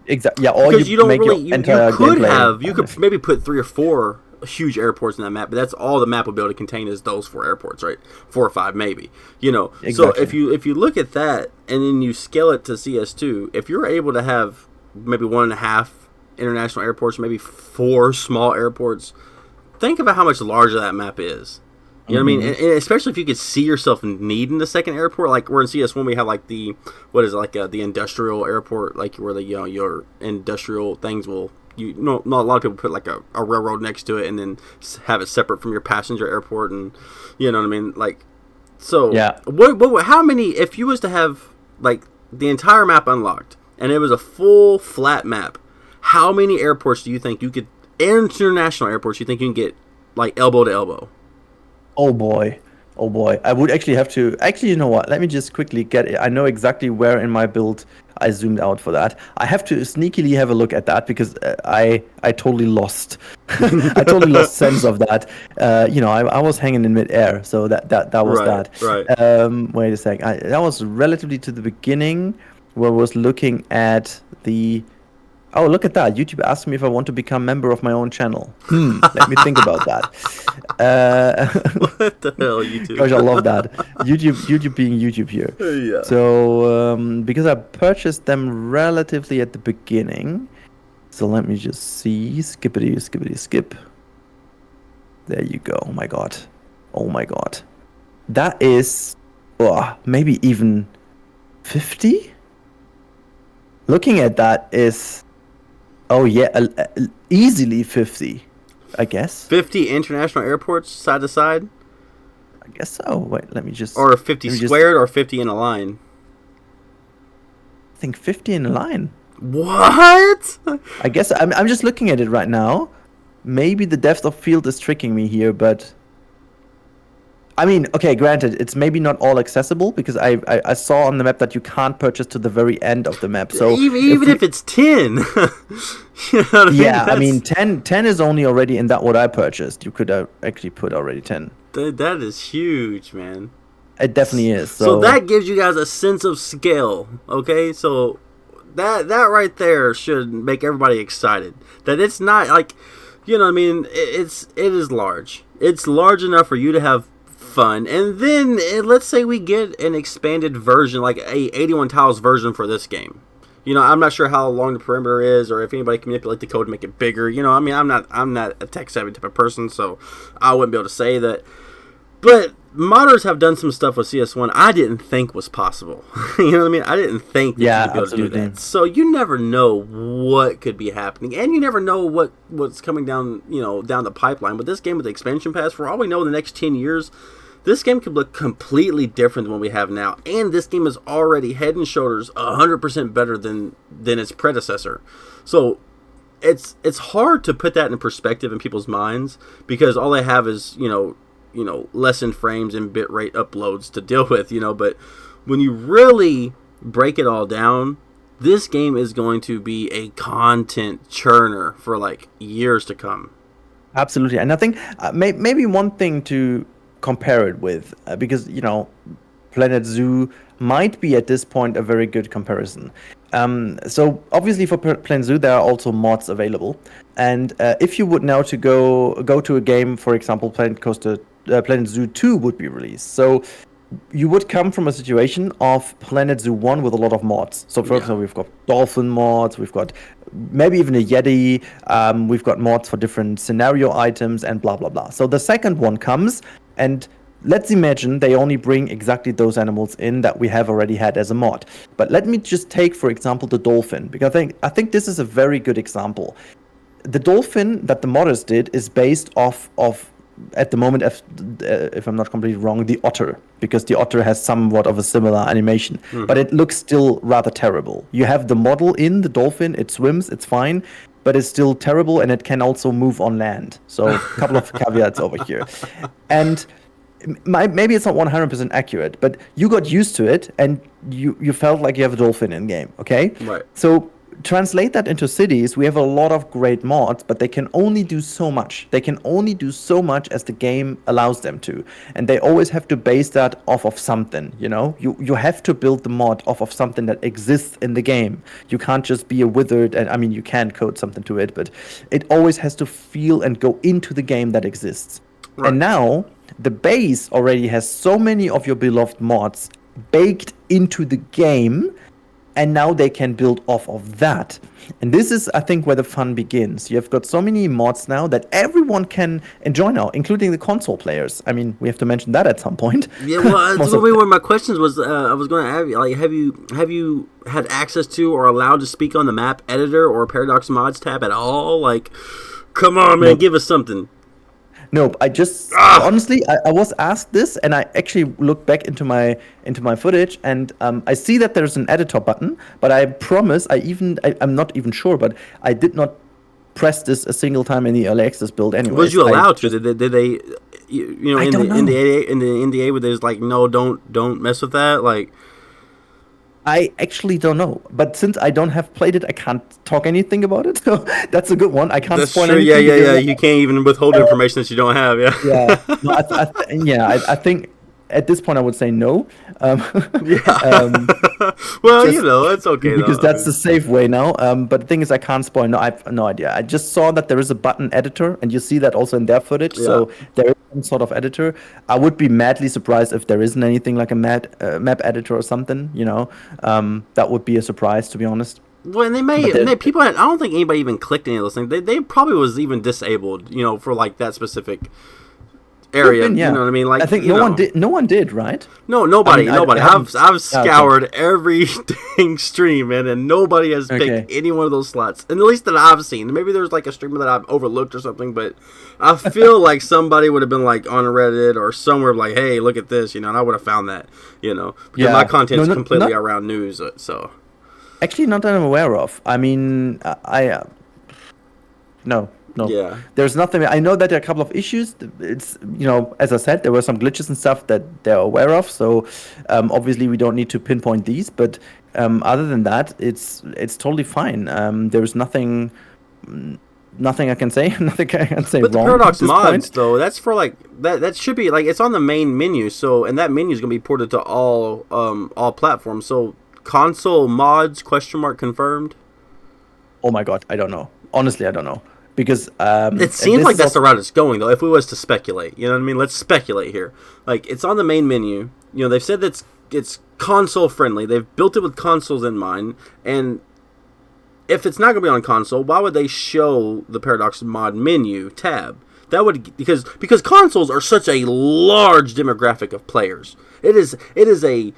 Exactly. Yeah. Or
because you don't really. You
gameplay.
You could maybe put 3 or 4 huge airports in that map, but that's all the map will be able to contain is those 4 airports, right? 4 or 5 maybe. You know.
Exactly.
So if you look at that and then you scale it to CS2, if you're able to have maybe 1.5 international airports, maybe 4 small airports, think about how much larger that map is. You know what I mean? And especially if you could see yourself needing the second airport, like we're in CS1, we have like the industrial airport, like where the your industrial things will. Not a lot of people put like a railroad next to it and then have it separate from your passenger airport, and you know what I mean. Like, so
yeah.
What? How many? If you was to have like the entire map unlocked and it was a full flat map, how many airports do you think you could? International airports, you think you can get like elbow to elbow?
Oh boy. I would actually have to. Actually, you know what? Let me just quickly get it. I know exactly where in my build I zoomed out for that. I have to sneakily have a look at that because I totally lost. I totally lost sense of that. I was hanging in midair, so that was
right,
that.
Right.
Wait a sec. That was relatively to the beginning, where I was looking at the. Oh, look at that. YouTube asked me if I want to become member of my own channel. Let me think about that.
What the hell, YouTube?
Gosh, I love that. YouTube being YouTube here.
Yeah.
So, because I purchased them relatively at the beginning. So let me just see. Skippity, skip. There you go. Oh my god. That is maybe even 50? Looking at that is... Oh yeah, easily 50, I guess.
50 international airports side to side?
I guess so. Wait, let me just...
Or 50 squared or 50 in a line?
I think 50 in a line.
What?
I guess I'm just looking at it right now. Maybe the depth of field is tricking me here, but... I mean, okay, granted, it's maybe not all accessible because I saw on the map that you can't purchase to the very end of the map. So
even if it's 10, you know what I mean?
Yeah, I mean 10 is only already in that what I purchased. You could actually put already 10.
That is huge, man.
It definitely is.
So that gives you guys a sense of scale, okay? So that right there should make everybody excited. That it's not like, you know what I mean? It is large. It's large enough for you to have fun. And then let's say we get an expanded version, like a 81 tiles version for this game. You know, I'm not sure how long the perimeter is, or if anybody can manipulate the code to make it bigger. You know, I mean, I'm not a tech savvy type of person, so I wouldn't be able to say that. But modders have done some stuff with CS1 I didn't think was possible. You know what I mean? I didn't think that you'd be able to do that. So you never know what could be happening, and you never know what's coming down the pipeline. But this game with the expansion pass, for all we know, in the next 10 years, this game could look completely different than what we have now. And this game is already head and shoulders 100% better than its predecessor. So it's hard to put that in perspective in people's minds because all they have is, lessened frames and bitrate uploads to deal with, But when you really break it all down, this game is going to be a content churner for like years to come.
Absolutely. And I think maybe one thing to compare it with, because Planet Zoo might be at this point a very good comparison. So obviously for Planet Zoo there are also mods available, and if you would now to go to a game, for example, Planet Zoo 2 would be released. So you would come from a situation of Planet Zoo 1 with a lot of mods. So for example, we've got dolphin mods, we've got maybe even a Yeti, we've got mods for different scenario items and blah blah blah. So the second one comes, and let's imagine they only bring exactly those animals in that we have already had as a mod. But let me just take, for example, the dolphin, because I think this is a very good example. The dolphin that the modders did is based off of, at the moment, if I'm not completely wrong, the otter, because the otter has somewhat of a similar animation, but it looks still rather terrible. You have the model in the dolphin, it swims, it's fine. but it's still terrible, and it can also move on land. So a couple of caveats over here. And maybe it's not 100% accurate, but you got used to it, and you felt like you have a dolphin in game, okay?
Right.
So translate that into cities. We have a lot of great mods, but they can only do so much. They can only do so much as the game allows them to, and they always have to base that off of something. You have to build the mod off of something that exists in the game. You can't just be a withered, and I mean, you can code something to it, but it always has to feel and go into the game that exists. Right. And now the base already has so many of your beloved mods baked into the game, and now they can build off of that. And this is, I think, where the fun begins. You've got so many mods now that everyone can enjoy now, including the console players. I mean, we have to mention that at some point.
Yeah, well, that's one of my questions was. I was going to ask you, like, have you had access to or allowed to speak on the map editor or Paradox Mods tab at all? Like, come on, man,
Nope.
give us something.
Nope. I just honestly, I was asked this, and I actually looked back into my footage, and I see that there's an editor button, but I promise I'm not even sure, but I did not press this a single time in the early access build. Anyway,
Was you allowed to? Did they? You know, in the NDA, where there's like, no, don't mess with that. Like,
I actually don't know, but since I don't have played it, I can't talk anything about it. So that's a good one. I can't
that's
spoil
true.
anything.
Yeah. You can't even withhold information that you don't have. Yeah.
Yeah. No, I think at this point I would say no.
Yeah. Well, it's okay
because
though.
that's the safe way now. But the thing is, I can't spoil. No, I have no idea. I just saw that there is a button editor, and you see that also in their footage.
Yeah.
So there is some sort of editor. I would be madly surprised if there isn't anything like a map editor or something. That would be a surprise, to be honest.
Well, and people. I don't think anybody even clicked any of those things. They probably was even disabled. For like that specific area.
Yeah.
You know what I mean? Like,
I think no one did, right?
No, nobody.
I
Nobody. I've scoured every dang stream, man, and nobody has picked any one of those slots. And at least that I've seen. Maybe there's like a streamer that I've overlooked or something, but I feel like somebody would have been like on Reddit or somewhere like, hey, look at this, and I would have found that, because my content is completely around news, so.
Actually, not that I'm aware of. I mean, no.
Yeah.
There's nothing. I know that there are a couple of issues. It's, as I said, there were some glitches and stuff that they're aware of. So obviously we don't need to pinpoint these. But other than that, it's totally fine. There's nothing I can say. Nothing I can say
but
wrong.
But the Paradox mods, though, that's for like that should be like, it's on the main menu. So, and that menu is gonna be ported to all platforms. So console mods ? Confirmed.
Oh my god, I don't know. Honestly, I don't know. Because
it seems like that's the route it's going, though. If we was to speculate, you know what I mean? Let's speculate here. Like, it's on the main menu. They've said that it's console friendly. They've built it with consoles in mind. And if it's not going to be on console, why would they show the Paradox mod menu tab? That would because consoles are such a large demographic of players. It is a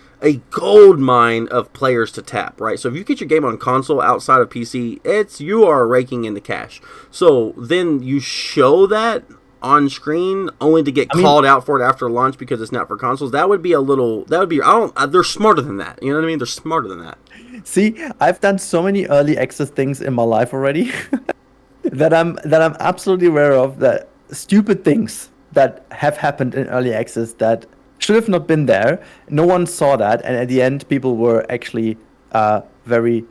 gold mine of players to tap, right? So if you get your game on console outside of PC, you are raking in the cash. So then you show that on screen only to get called out for it after launch because it's not for consoles. They're smarter than that. You know what I mean? They're smarter than that.
See, I've done so many early access things in my life already that I'm absolutely aware of, that stupid things that have happened in early access that should have not been there. No one saw that, and at the end, people were actually very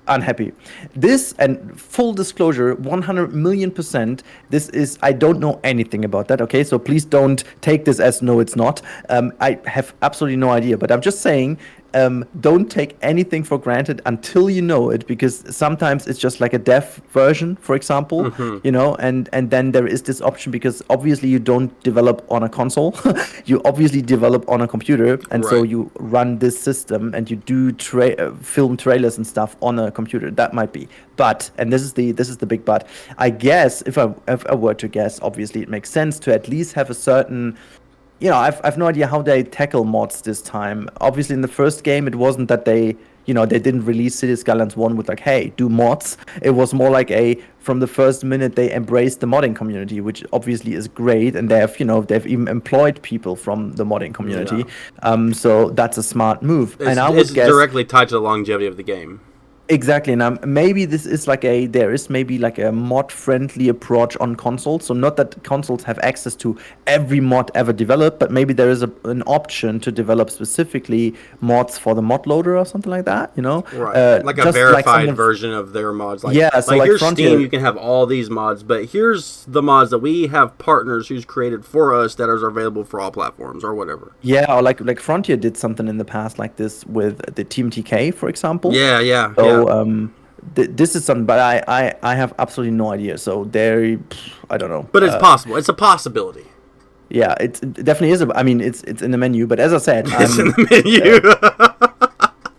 unhappy. This, and full disclosure, 100,000,000%, this is, I don't know anything about that, okay? So please don't take this as no, it's not. I have absolutely no idea, but I'm just saying, don't take anything for granted until you know it, because sometimes it's just like a dev version, for example, and then there is this option, because obviously you don't develop on a console, you obviously develop on a computer, and so you run this system and you do film trailers and stuff on a computer. That might be, but, and this is the big but, I guess if I were to guess, obviously it makes sense to at least have a certain, I've no idea how they tackle mods this time. Obviously, in the first game, it wasn't that they didn't release Cities Skylines 1 with like, hey, do mods. It was more like from the first minute, they embraced the modding community, which obviously is great. And they've even employed people from the modding community. Yeah. So that's a smart move.
It's directly tied to the longevity of the game.
Exactly, and maybe this is there is maybe like a mod-friendly approach on consoles. So not that consoles have access to every mod ever developed, but maybe there is an option to develop specifically mods for the mod loader or something like that.
Right, like a
Just like
verified
something.
version of their mods.
Yeah, so
Like
like
here's Steam,
Frontier.
you can have all these mods, but here's the mods that we have partners who's created for us that are available for all platforms or whatever.
Yeah, or like Frontier did something in the past like this with the TMTK, for example.
Yeah, yeah, yeah.
So this is something, but I have absolutely no idea. So I don't know.
But it's possible. It's a possibility.
Yeah, it definitely is. I mean, it's in the menu. But as I said,
It's in the menu.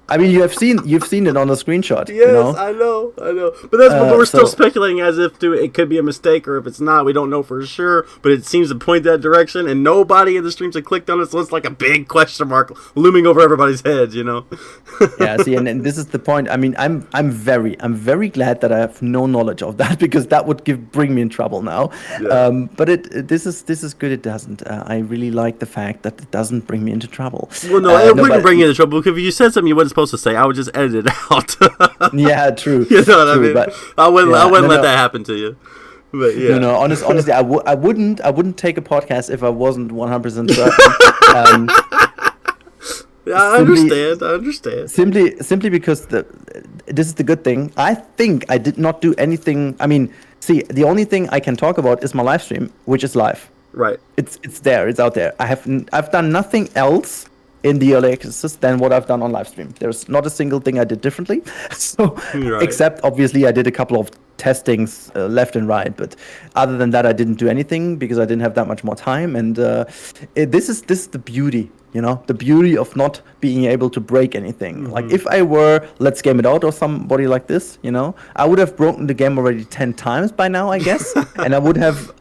I mean, you've seen it on the screenshot.
Yes, I know. But but we're still
So
speculating as if it could be a mistake, or if it's not, we don't know for sure. But it seems to point that direction, and nobody in the streams have clicked on it, so it's like a big question mark looming over everybody's heads,
yeah, see, and this is the point. I mean, I'm very glad that I have no knowledge of that because that would bring me in trouble now.
Yeah.
But this is good. It doesn't. I really like the fact that it doesn't bring me into trouble.
Well, no, it wouldn't
but
bring you into trouble because if you said something you wasn't supposed to say, I would just edit it out.
yeah, true.
You know what I
true,
mean?
but,
I wouldn't
yeah,
let that happen to you. But yeah.
No, honestly, I wouldn't take a podcast if I wasn't 100% certain.
Yeah, I understand.
Simply because this is the good thing. I think I did not do anything. I mean, see, the only thing I can talk about is my live stream, which is live.
Right.
It's there. It's out there. I've done nothing else in the early access than what I've done on live stream. There's not a single thing I did differently. So,
Right.
except obviously I did a couple of testings left and right, but other than that, I didn't do anything because I didn't have that much more time. And this is the beauty, the beauty of not being able to break anything.
Mm-hmm.
Like if I were Let's Game It Out or somebody like this, I would have broken the game already 10 times by now, I guess, and I would have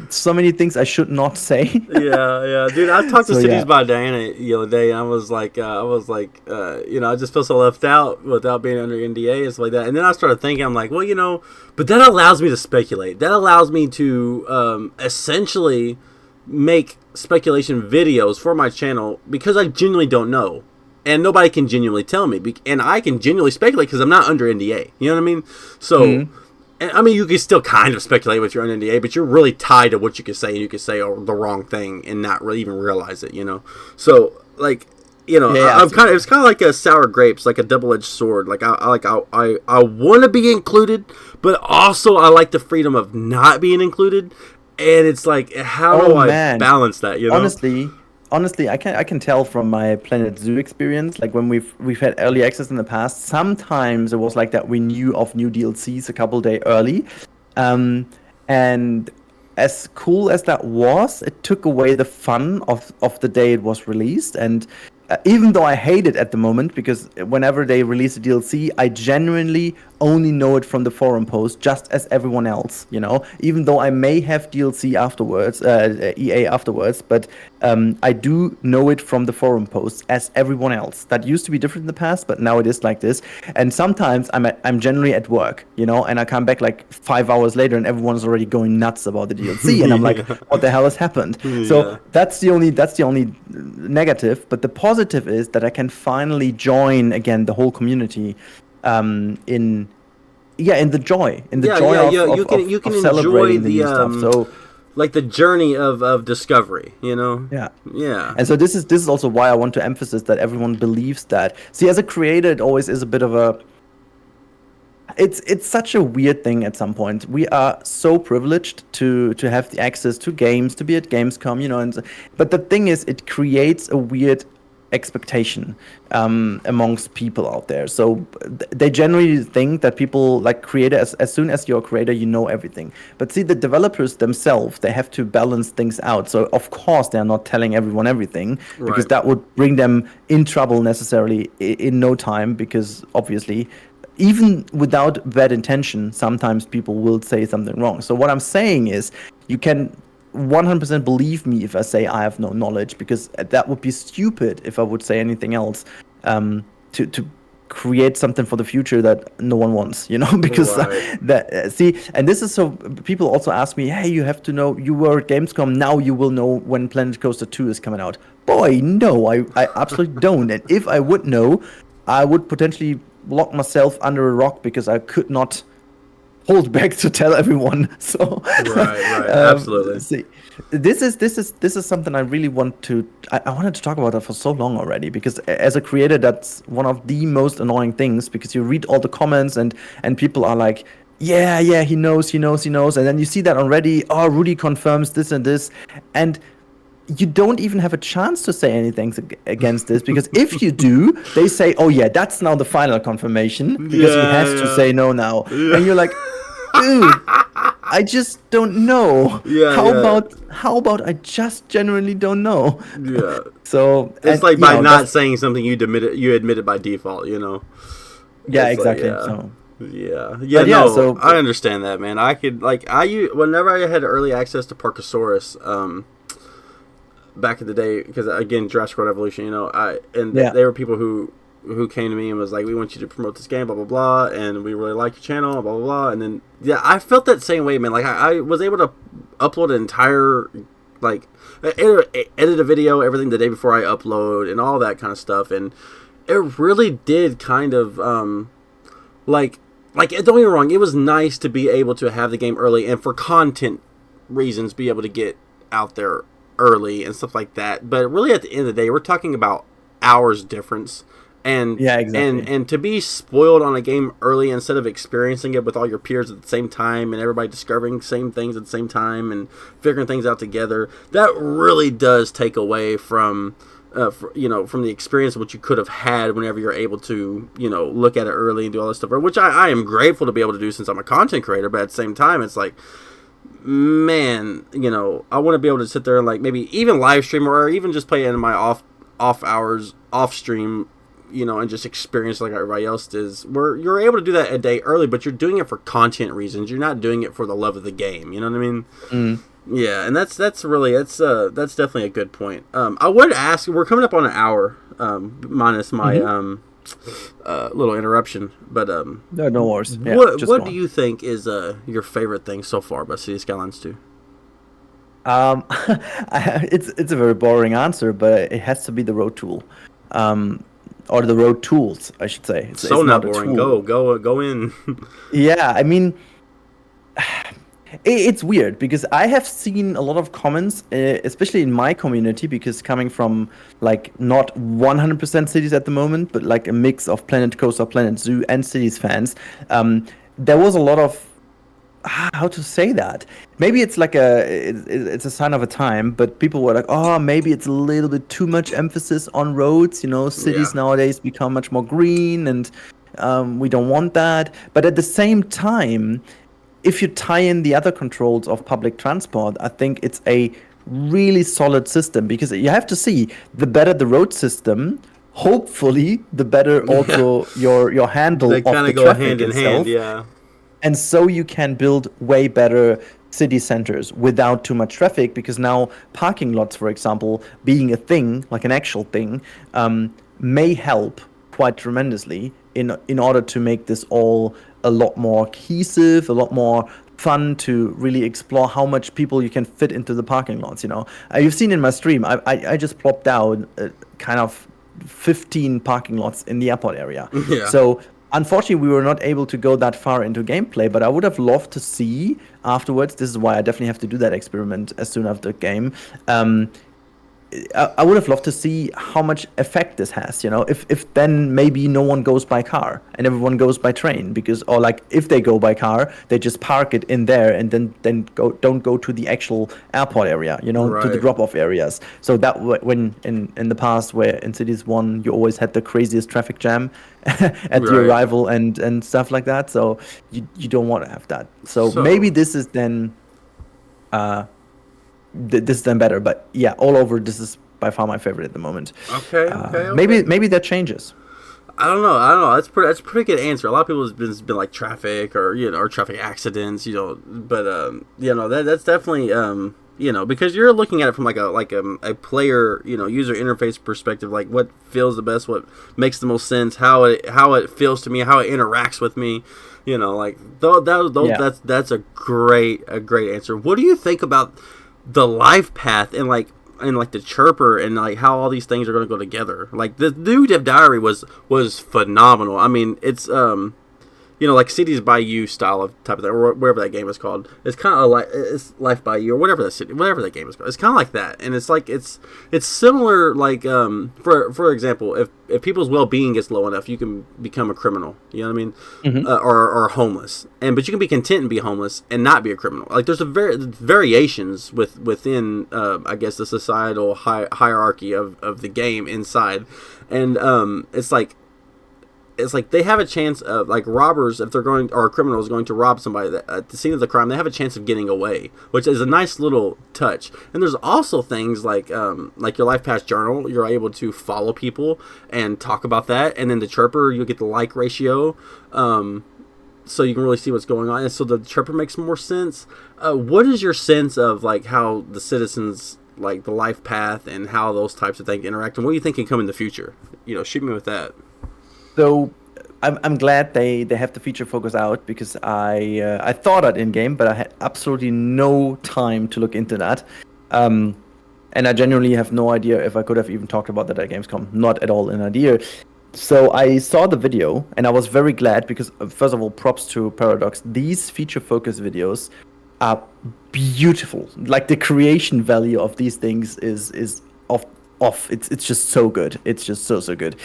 so many things I should not say.
Yeah, dude. I talked to
So,
Cities
yeah.
by Diana the other day, and I was like, I just feel so left out without being under NDA and stuff like that. And then I started thinking, I'm like, well, but that allows me to speculate. That allows me to essentially make speculation videos for my channel because I genuinely don't know. And nobody can genuinely tell me. And I can genuinely speculate because I'm not under NDA. You know what I mean? So, and, I mean, you can still kind of speculate with your own NDA, but you're really tied to what you can say. And you can say the wrong thing and not really even realize it, So, like, it's kind of like a sour grapes, like a double-edged sword. Like I want to be included, but also I like the freedom of not being included. And it's like, how do I balance that?
Honestly, I can tell from my Planet Zoo experience. Like when we've had early access in the past, sometimes it was like that. We knew of new DLCs a couple days early, and as cool as that was, it took away the fun of the day it was released. And even though I hate it at the moment, because whenever they release a DLC, I genuinely only know it from the forum post, just as everyone else, even though I may have DLC afterwards, EA afterwards, but I do know it from the forum posts as everyone else. That used to be different in the past, but now it is like this. And sometimes I'm generally at work, and I come back like 5 hours later and everyone's already going nuts about the DLC. And I'm like, what the hell has happened? So that's the only negative, but the positive is that I can finally join again the whole community in the joy
you can
of celebrating
enjoy
the stuff. So
like the journey of discovery,
Yeah.
And
so this is also why I want to emphasize that everyone believes that. See, as a creator, it always is a bit of a. It's such a weird thing at some point. We are so privileged to have the access to games, to be at Gamescom, but the thing is, it creates a weird expectation amongst people out there. So they generally think that people like creators, as soon as you're a creator, you know everything. But see, the developers themselves, they have to balance things out. So of course they're not telling everyone everything, because that would bring them in trouble necessarily in no time, because obviously even without bad intention, sometimes people will say something wrong. So what I'm saying is, you can 100% believe me if I say I have no knowledge, because that would be stupid if I would say anything else to create something for the future that no one wants, because and this is so people also ask me, hey, you have to know, you were at Gamescom, now you will know when Planet Coaster 2 is coming out. Boy, no, I absolutely don't. And if I would know, I would potentially locked myself under a rock because I could not hold back to tell everyone. So
Right, absolutely.
see, this is something I really want to. I wanted to talk about that for so long already, because as a creator, that's one of the most annoying things, because you read all the comments and people are like, yeah, he knows, and then you see that already. Oh, Rudy confirms this and this, and you don't even have a chance to say anything against this, because if you do, they say, oh yeah, that's now the final confirmation, because he has to say no now. And you're like, dude, I just don't know. How about I just genuinely don't know?
Yeah.
So
it's like by not saying something you admit it by default, you know.
Yeah,
it's
exactly.
Like,
So
no, I understand that, man. I could whenever I had early access to Parkosaurus, back in the day, because again, Jurassic World Evolution, you know, they were people who came to me and was like, we want you to promote this game, blah blah blah, and we really like your channel, blah blah blah. And then I felt that same way, man. Like I was able to upload an entire, like, edit a video, everything the day before I upload and all that kind of stuff, and it really did kind of like don't get me wrong, it was nice to be able to have the game early and for content reasons be able to get out there early and stuff like that. But really, at the end of the day, we're talking about hours difference, and and to be spoiled on a game early instead of experiencing it with all your peers at the same time and everybody discovering same things at the same time and figuring things out together, that really does take away from from the experience of what you could have had whenever you're able to, look at it early and do all this stuff, which I am grateful to be able to do since I'm a content creator. But at the same time, it's like, man, I want to be able to sit there and like maybe even live stream or even just play in my off hours, off stream, and just experience like everybody else does, where you're able to do that a day early, but you're doing it for content reasons. You're not doing it for the love of the game. You know what I mean? Mm. Yeah, and that's definitely a good point. I would ask, we're coming up on an hour, minus my little interruption, but
no worries. Yeah,
what do you think is your favorite thing so far about Cities Skylines 2?
It's a very boring answer, but it has to be the road tool, or the road tools, I should say. It's
not boring. Go in.
Yeah, I mean, it's weird because I have seen a lot of comments, especially in my community, because coming from like not 100% Cities at the moment, but like a mix of Planet Coaster, Planet Zoo, and Cities fans. There was a lot of, how to say that? Maybe it's like it's a sign of a time, but people were like, oh, maybe it's a little bit too much emphasis on roads. Cities nowadays become much more green, and we don't want that. But at the same time, if you tie in the other controls of public transport, I think it's a really solid system, because you have to see, the better the road system, hopefully the better also your handle of the traffic itself. They kind of go hand in hand, yeah. And so you can build way better city centers without too much traffic, because now parking lots, for example, being a thing, like an actual thing, may help quite tremendously in order to make this all a lot more cohesive, a lot more fun to really explore how much people you can fit into the parking lots. You've seen in my stream, I just plopped down kind of 15 parking lots in the airport area. Yeah. So unfortunately, we were not able to go that far into gameplay, but I would have loved to see afterwards. This is why I definitely have to do that experiment as soon after the game. I would have loved to see how much effect this has, if then maybe no one goes by car and everyone goes by train, or like if they go by car, they just park it in there and then don't go to the actual airport area, right, to the drop-off areas. So that when in the past, where in Cities 1 you always had the craziest traffic jam at the arrival and stuff like that, so you don't want to have that. So maybe this is then this is then better, but yeah, all over, this is by far my favorite at the moment. Okay. Maybe that changes.
I don't know. That's a pretty good answer. A lot of people have been like traffic or or traffic accidents, but that's definitely because you're looking at it from like a player, user interface perspective, like what feels the best, what makes the most sense, how it feels to me, how it interacts with me. That's a great answer. What do you think about the life path and like like the chirper and like how all these things are going to go together. Like the new Dev Diary was phenomenal. I mean, it's like Cities by You style of type of thing, or whatever that game is called. It's kind of like it's Life by You or whatever that game is called. It's kind of like that, and it's like it's similar. Like for example, if people's well being gets low enough, you can become a criminal. You know what I mean?
Mm-hmm.
Or homeless, but you can be content and be homeless and not be a criminal. Like there's variations within I guess the societal hierarchy of the game inside, and it's like they have a chance of, like, robbers, if they're going, or criminals going to rob somebody that, at the scene of the crime, they have a chance of getting away, which is a nice little touch. And there's also things like your Life Pass journal, you're able to follow people and talk about that, and then the chirper, you'll get the like ratio, so you can really see what's going on, and so the chirper makes more sense. What is your sense of, like, how the citizens, like, the life path, and how those types of things interact, and what do you think can come in the future? Shoot me with that.
So I'm glad they have the feature focus out, because I thought that in game, but I had absolutely no time to look into that, and I genuinely have no idea if I could have even talked about that at Gamescom. Not at all an idea. So I saw the video and I was very glad, because first of all, props to Paradox. These feature focus videos are beautiful. Like the creation value of these things is off. It's just so good. It's just so good.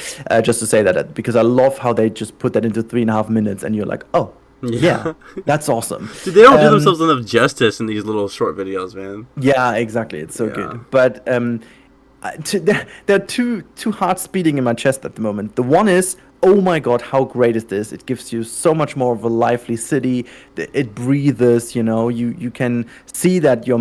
Just to say that, because I love how they just put that into 3.5 minutes, and you're like, oh yeah, that's awesome.
Dude, they don't do themselves enough justice in these little short videos, man.
Yeah, exactly. It's so good. But there are two hearts beating in my chest at the moment. The one is, oh my god, how great is this? It gives you so much more of a lively city. It breathes. You can see that your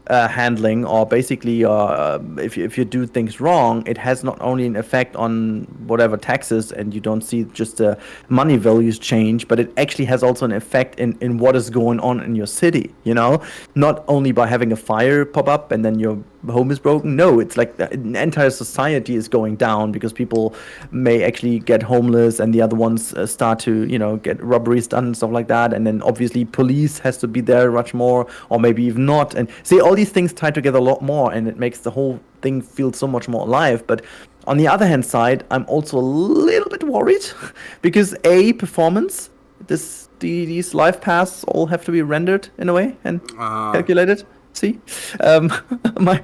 handling, or basically if you do things wrong, it has not only an effect on whatever taxes, and you don't see just the money values change, but it actually has also an effect in what is going on in your city. Not only by having a fire pop up and then your home is broken. No, it's like the entire society is going down, because people may actually get homeless, and the other ones start to get robberies done and stuff like that, and then obviously police has to be there much more, or maybe even not, and see, all these things tie together a lot more, and it makes the whole thing feel so much more alive. But on the other hand side, I'm also a little bit worried because performance, these life paths all have to be rendered in a way and calculated. See, my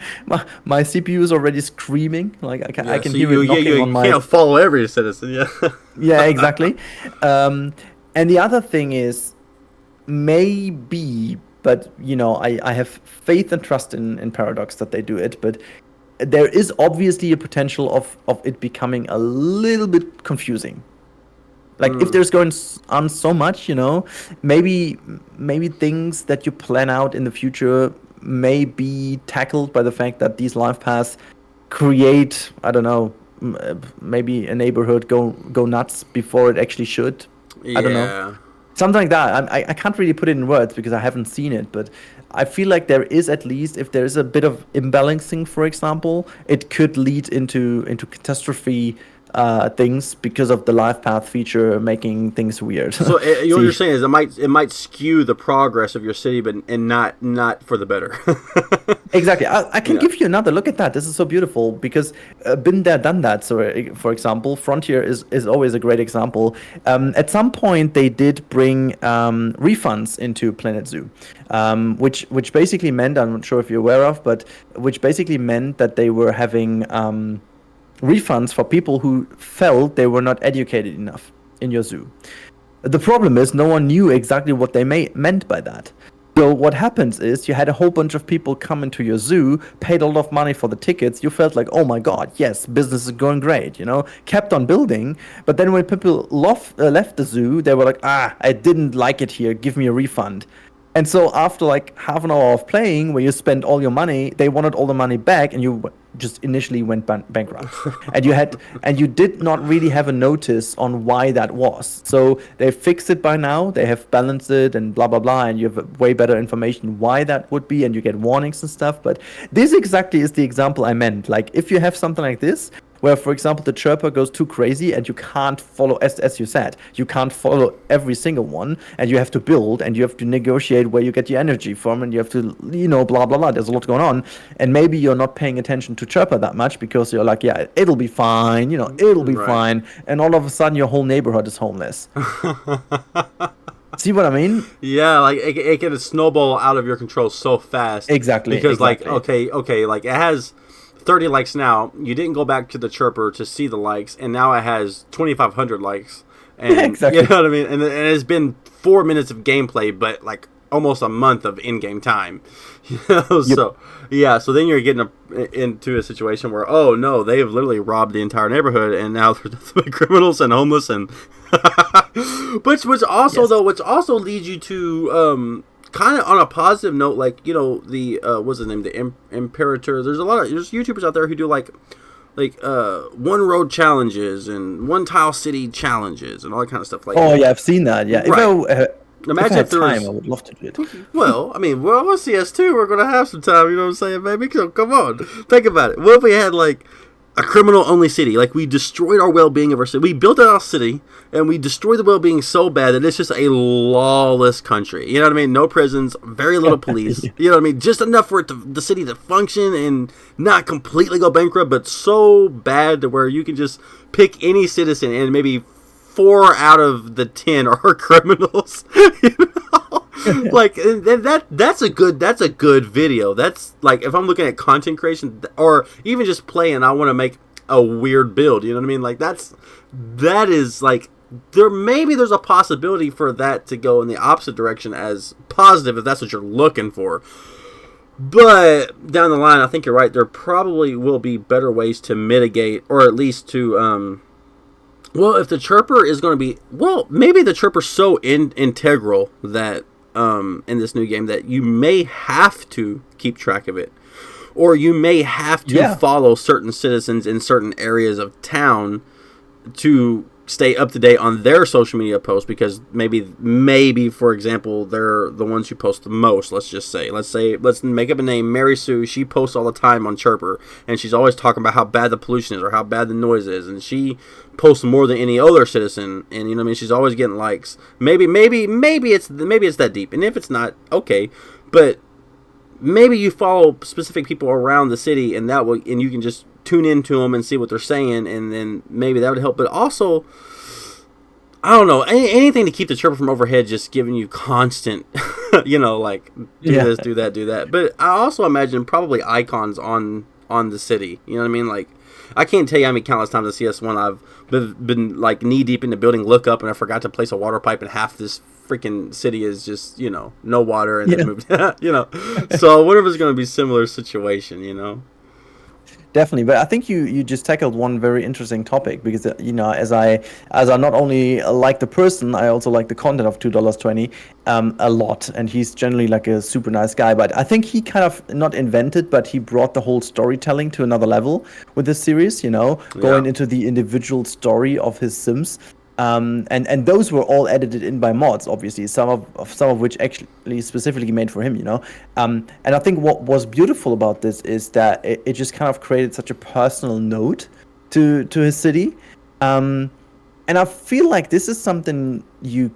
CPU is already screaming. Like I can hear it knocking on my.
You can't follow every citizen. Yeah.
Yeah, exactly. And the other thing is, maybe, but I have faith and trust in Paradox that they do it. But there is obviously a potential of it becoming a little bit confusing. Like if there's going on so much, maybe things that you plan out in the future may be tackled by the fact that these life paths create, I don't know, maybe a neighborhood go nuts before it actually should.
Yeah.
I don't know. Something like that. I can't really put it in words because I haven't seen it, but I feel like there is, at least if there is a bit of imbalancing, for example, it could lead into catastrophe things because of the life path feature making things weird.
So what you're saying is it might skew the progress of your city, but not for the better.
Exactly. I can give you another look at that. This is so beautiful because been there, done that. So, for example, Frontier is always a great example. At some point, they did bring refunds into Planet Zoo, which basically meant, I'm not sure if you're aware of, but which basically meant that they were having refunds for people who felt they were not educated enough in your zoo. The problem is no one knew exactly what they meant by that. So what happens is you had a whole bunch of people come into your zoo, paid a lot of money for the tickets. You felt like, oh my god, yes, business is going great, kept on building. But then when people left the zoo, they were like, I didn't like it here, give me a refund. And so after like half an hour of playing, where you spent all your money, they wanted all the money back, and you just initially went bankrupt. and you did not really have a notice on why that was. So they fixed it by now. They have balanced it and blah blah blah, and you have way better information why that would be, and you get warnings and stuff. But this exactly is the example I meant. Like if you have something like this, where, for example, the chirper goes too crazy and you can't follow, as you said, you can't follow every single one, and you have to build and you have to negotiate where you get your energy from, and you have to, blah blah blah. There's a lot going on, and maybe you're not paying attention to chirper that much because you're like, yeah, it'll be fine, it'll be
Right.
fine, and all of a sudden your whole neighborhood is homeless. See what I mean?
Yeah, like it can snowball out of your control so fast.
Exactly.
Because
Exactly.
like okay, like it has 30 likes now. You didn't go back to the chirper to see the likes, and now it has 2,500 likes. And
Exactly.
you know what I mean? And it's been 4 minutes of gameplay, but like almost a month of in-game time. So yeah, so then you're getting into a situation where, oh no, they have literally robbed the entire neighborhood, and now they're criminals and homeless, and which also
Yes.
though, which also leads you to kind of on a positive note, like the what's his name, the Imperator. There's YouTubers out there who do like one road challenges and one tile city challenges and all that kind of stuff. Like,
Oh yeah, I've seen that. Yeah.
Right.
If I had time, I would love to do it.
Well, I mean, well, with CS2, we're going to have some time, you know what I'm saying, baby? So, come on. Think about it. What if we had, like, a criminal-only city? Like, we destroyed our well-being of our city. We built our city, and we destroyed the well-being so bad that it's just a lawless country. You know what I mean? No prisons, very little police. You know what I mean? Just enough for the city to function and not completely go bankrupt, but so bad to where you can just pick any citizen and maybe 4 out of the 10 are criminals. Like that's a good video. That's like, if I'm looking at content creation or even just playing, I want to make a weird build. You know what I mean? Like that is like, there's a possibility for that to go in the opposite direction as positive if that's what you're looking for. But down the line, I think you're right. There probably will be better ways to mitigate, or at least to well, if the chirper is going to be, well, maybe the chirper's so integral that in this new game that you may have to keep track of it, or you may have to follow certain citizens in certain areas of town to stay up to date on their social media posts, because maybe for example, they're the ones who post the most. Let's make up a name, Mary Sue. She posts all the time on Chirper, and she's always talking about how bad the pollution is or how bad the noise is, and she posts more than any other citizen, and you know what I mean, she's always getting likes. Maybe it's that deep, and if it's not, okay, but maybe you follow specific people around the city, and you can just tune into them and see what they're saying, and then maybe that would help. But also, I don't know, anything to keep the chirper from overhead just giving you constant, like this, do that. But I also imagine probably icons on the city. You know what I mean? Like, I can't tell you how many countless times in CS1 I've been like knee deep in the building, look up, and I forgot to place a water pipe, and half this freaking city is just no water, and then moved. So I wonder if it's going to be a similar situation.
Definitely, but I think you just tackled one very interesting topic, because as I not only like the person, I also like the content of $2.20 a lot, and he's generally like a super nice guy. But I think he kind of not invented, but he brought the whole storytelling to another level with this series. Going into the individual story of his Sims. And those were all edited in by mods, obviously, some of which actually specifically made for him, And I think what was beautiful about this is that it just kind of created such a personal note to his city. And I feel like this is something you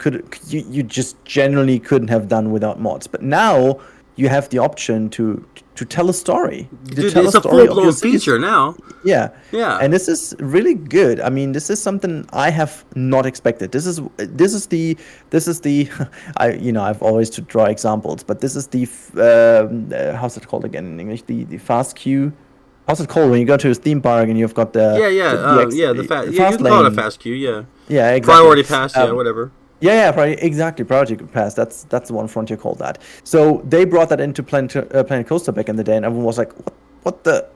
just generally couldn't have done without mods. But now you have the option to tell a story.
Dude, it's a full-blown feature now.
Yeah.
And
this is really good. I mean, this is something I have not expected. This is the I've always to draw examples, but this is the how's it called again in English? The fast queue. How's it called when you go to a theme park and you've got the
the fast
fast
you
lane.
call it a fast queue,
yeah, exactly.
Priority pass, whatever.
Yeah, exactly. Project Pass. That's the one Frontier called that. So they brought that into Planet Coaster back in the day, and everyone was like, "What the?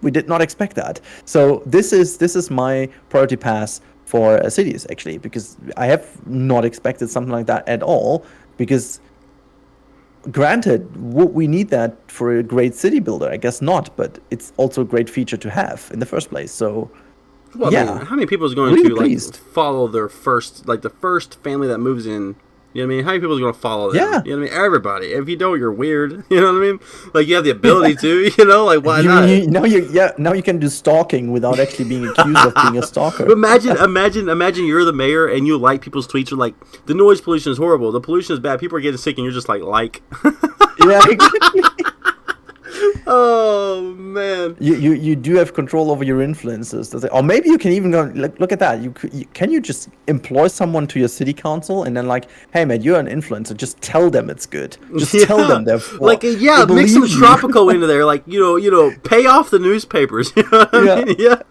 We did not expect that." So this is my Priority Pass for cities, actually, because I have not expected something like that at all. Because granted, would we need that for a great city builder? I guess not, but it's also a great feature to have in the first place. So.
Well, I mean, how many people is going
really
to
pleased.
Follow their first, the first family that moves in You know what I mean? How many people are going to follow them?
Yeah.
You know what I mean? Everybody. If you don't, you're weird. You know what I mean? Like, you have the ability to, you know? Like, why not?
Now you can do stalking without actually being accused of being a stalker.
Imagine you're the mayor and you like people's tweets. You're like, the noise pollution is horrible. The pollution is bad. People are getting sick and you're just like.
Yeah, exactly.
Oh man,
you do have control over your influences, or maybe you can even go look at that. Can you just employ someone to your city council and then like, hey man, you're an influencer. Just tell them it's good. Just tell them they're
mix some tropical into there, like you know, pay off the newspapers. You know what I mean? Yeah.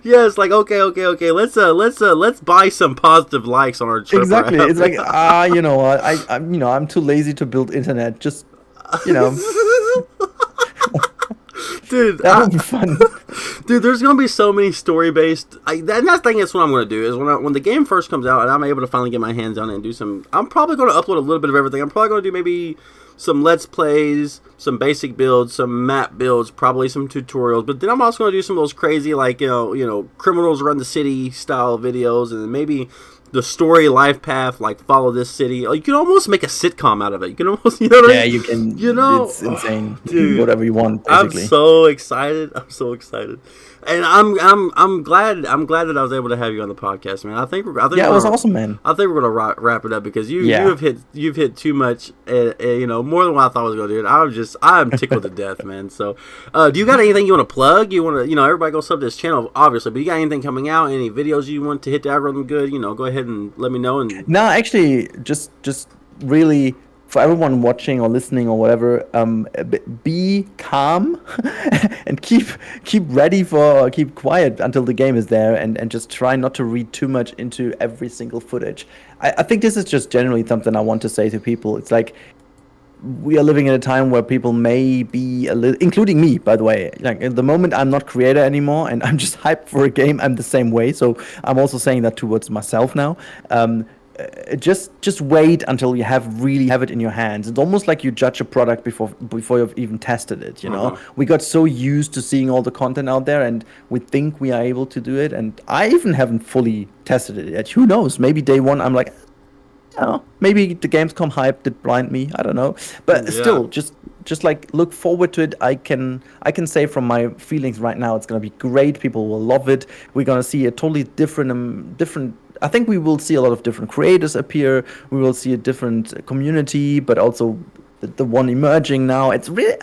Yeah, it's like okay. Let's buy some positive likes on our Chirper
exactly.
app.
It's like you know what? I'm too lazy to build internet. Just you know.
Dude,
that would be fun.
Dude, there's gonna be so many story-based. That's what I'm gonna do is when the game first comes out and I'm able to finally get my hands on it and do some. I'm probably gonna upload a little bit of everything. I'm probably gonna do maybe some let's plays, some basic builds, some map builds, probably some tutorials. But then I'm also gonna do some of those crazy like you know criminals run the city style videos, and then maybe the story life path, like follow this city. You can almost make a sitcom out of it. You can almost, you know what I mean?
You can.
You know,
it's insane.
Dude,
whatever you want. Basically.
I'm so excited. And I'm glad that I was able to have you on the podcast, man. I think it was awesome, man. I think we're gonna wrap it up because you've hit too much, you know, more than what I thought I was gonna do. I'm tickled to death, man. So, do you got anything you want to plug? You want to, you know, everybody go sub to this channel, obviously, but you got anything coming out? Any videos you want to hit the algorithm good? You know, go ahead and let me know. And
no, actually, just really. For everyone watching or listening or whatever, be calm and keep quiet until the game is there, and just try not to read too much into every single footage. I think this is just generally something I want to say to people. It's like we are living in a time where people may be a little, including me, by the way. Like at the moment, I'm not creator anymore, and I'm just hyped for a game. I'm the same way, so I'm also saying that towards myself now. Just wait until you really have it in your hands. It's almost like you judge a product before you've even tested it, you know? We got so used to seeing all the content out there, and we think we are able to do it, and I even haven't fully tested it yet. Who knows? Maybe day one I'm like, oh, maybe the Gamescom hype did blind me. I don't know. But still, just like look forward to it. I can say from my feelings right now, it's gonna be great. People will love it. We're gonna see a totally different. I think we will see a lot of different creators appear. We will see a different community, but also the one emerging now. It's really,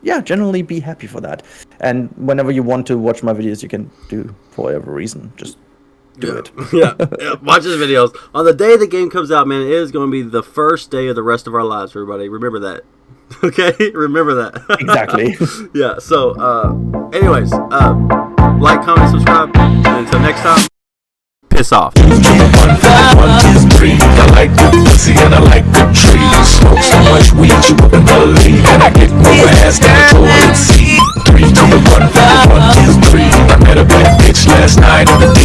generally be happy for that. And whenever you want to watch my videos, you can do for whatever reason. Just do it.
Watch his videos. On the day the game comes out, man, it is going to be the first day of the rest of our lives, everybody. Remember that. Okay? Remember that.
Exactly.
Yeah, so, anyways, like, comment, subscribe. And until next time. Piss off.
1, 2, 3. I like the pussy and I like the trees. Smoke so much weed you wouldn't believe, and I get more ass than a toilet seat. 3 to the 1, 1, 2, 3. I met a bad bitch last night in the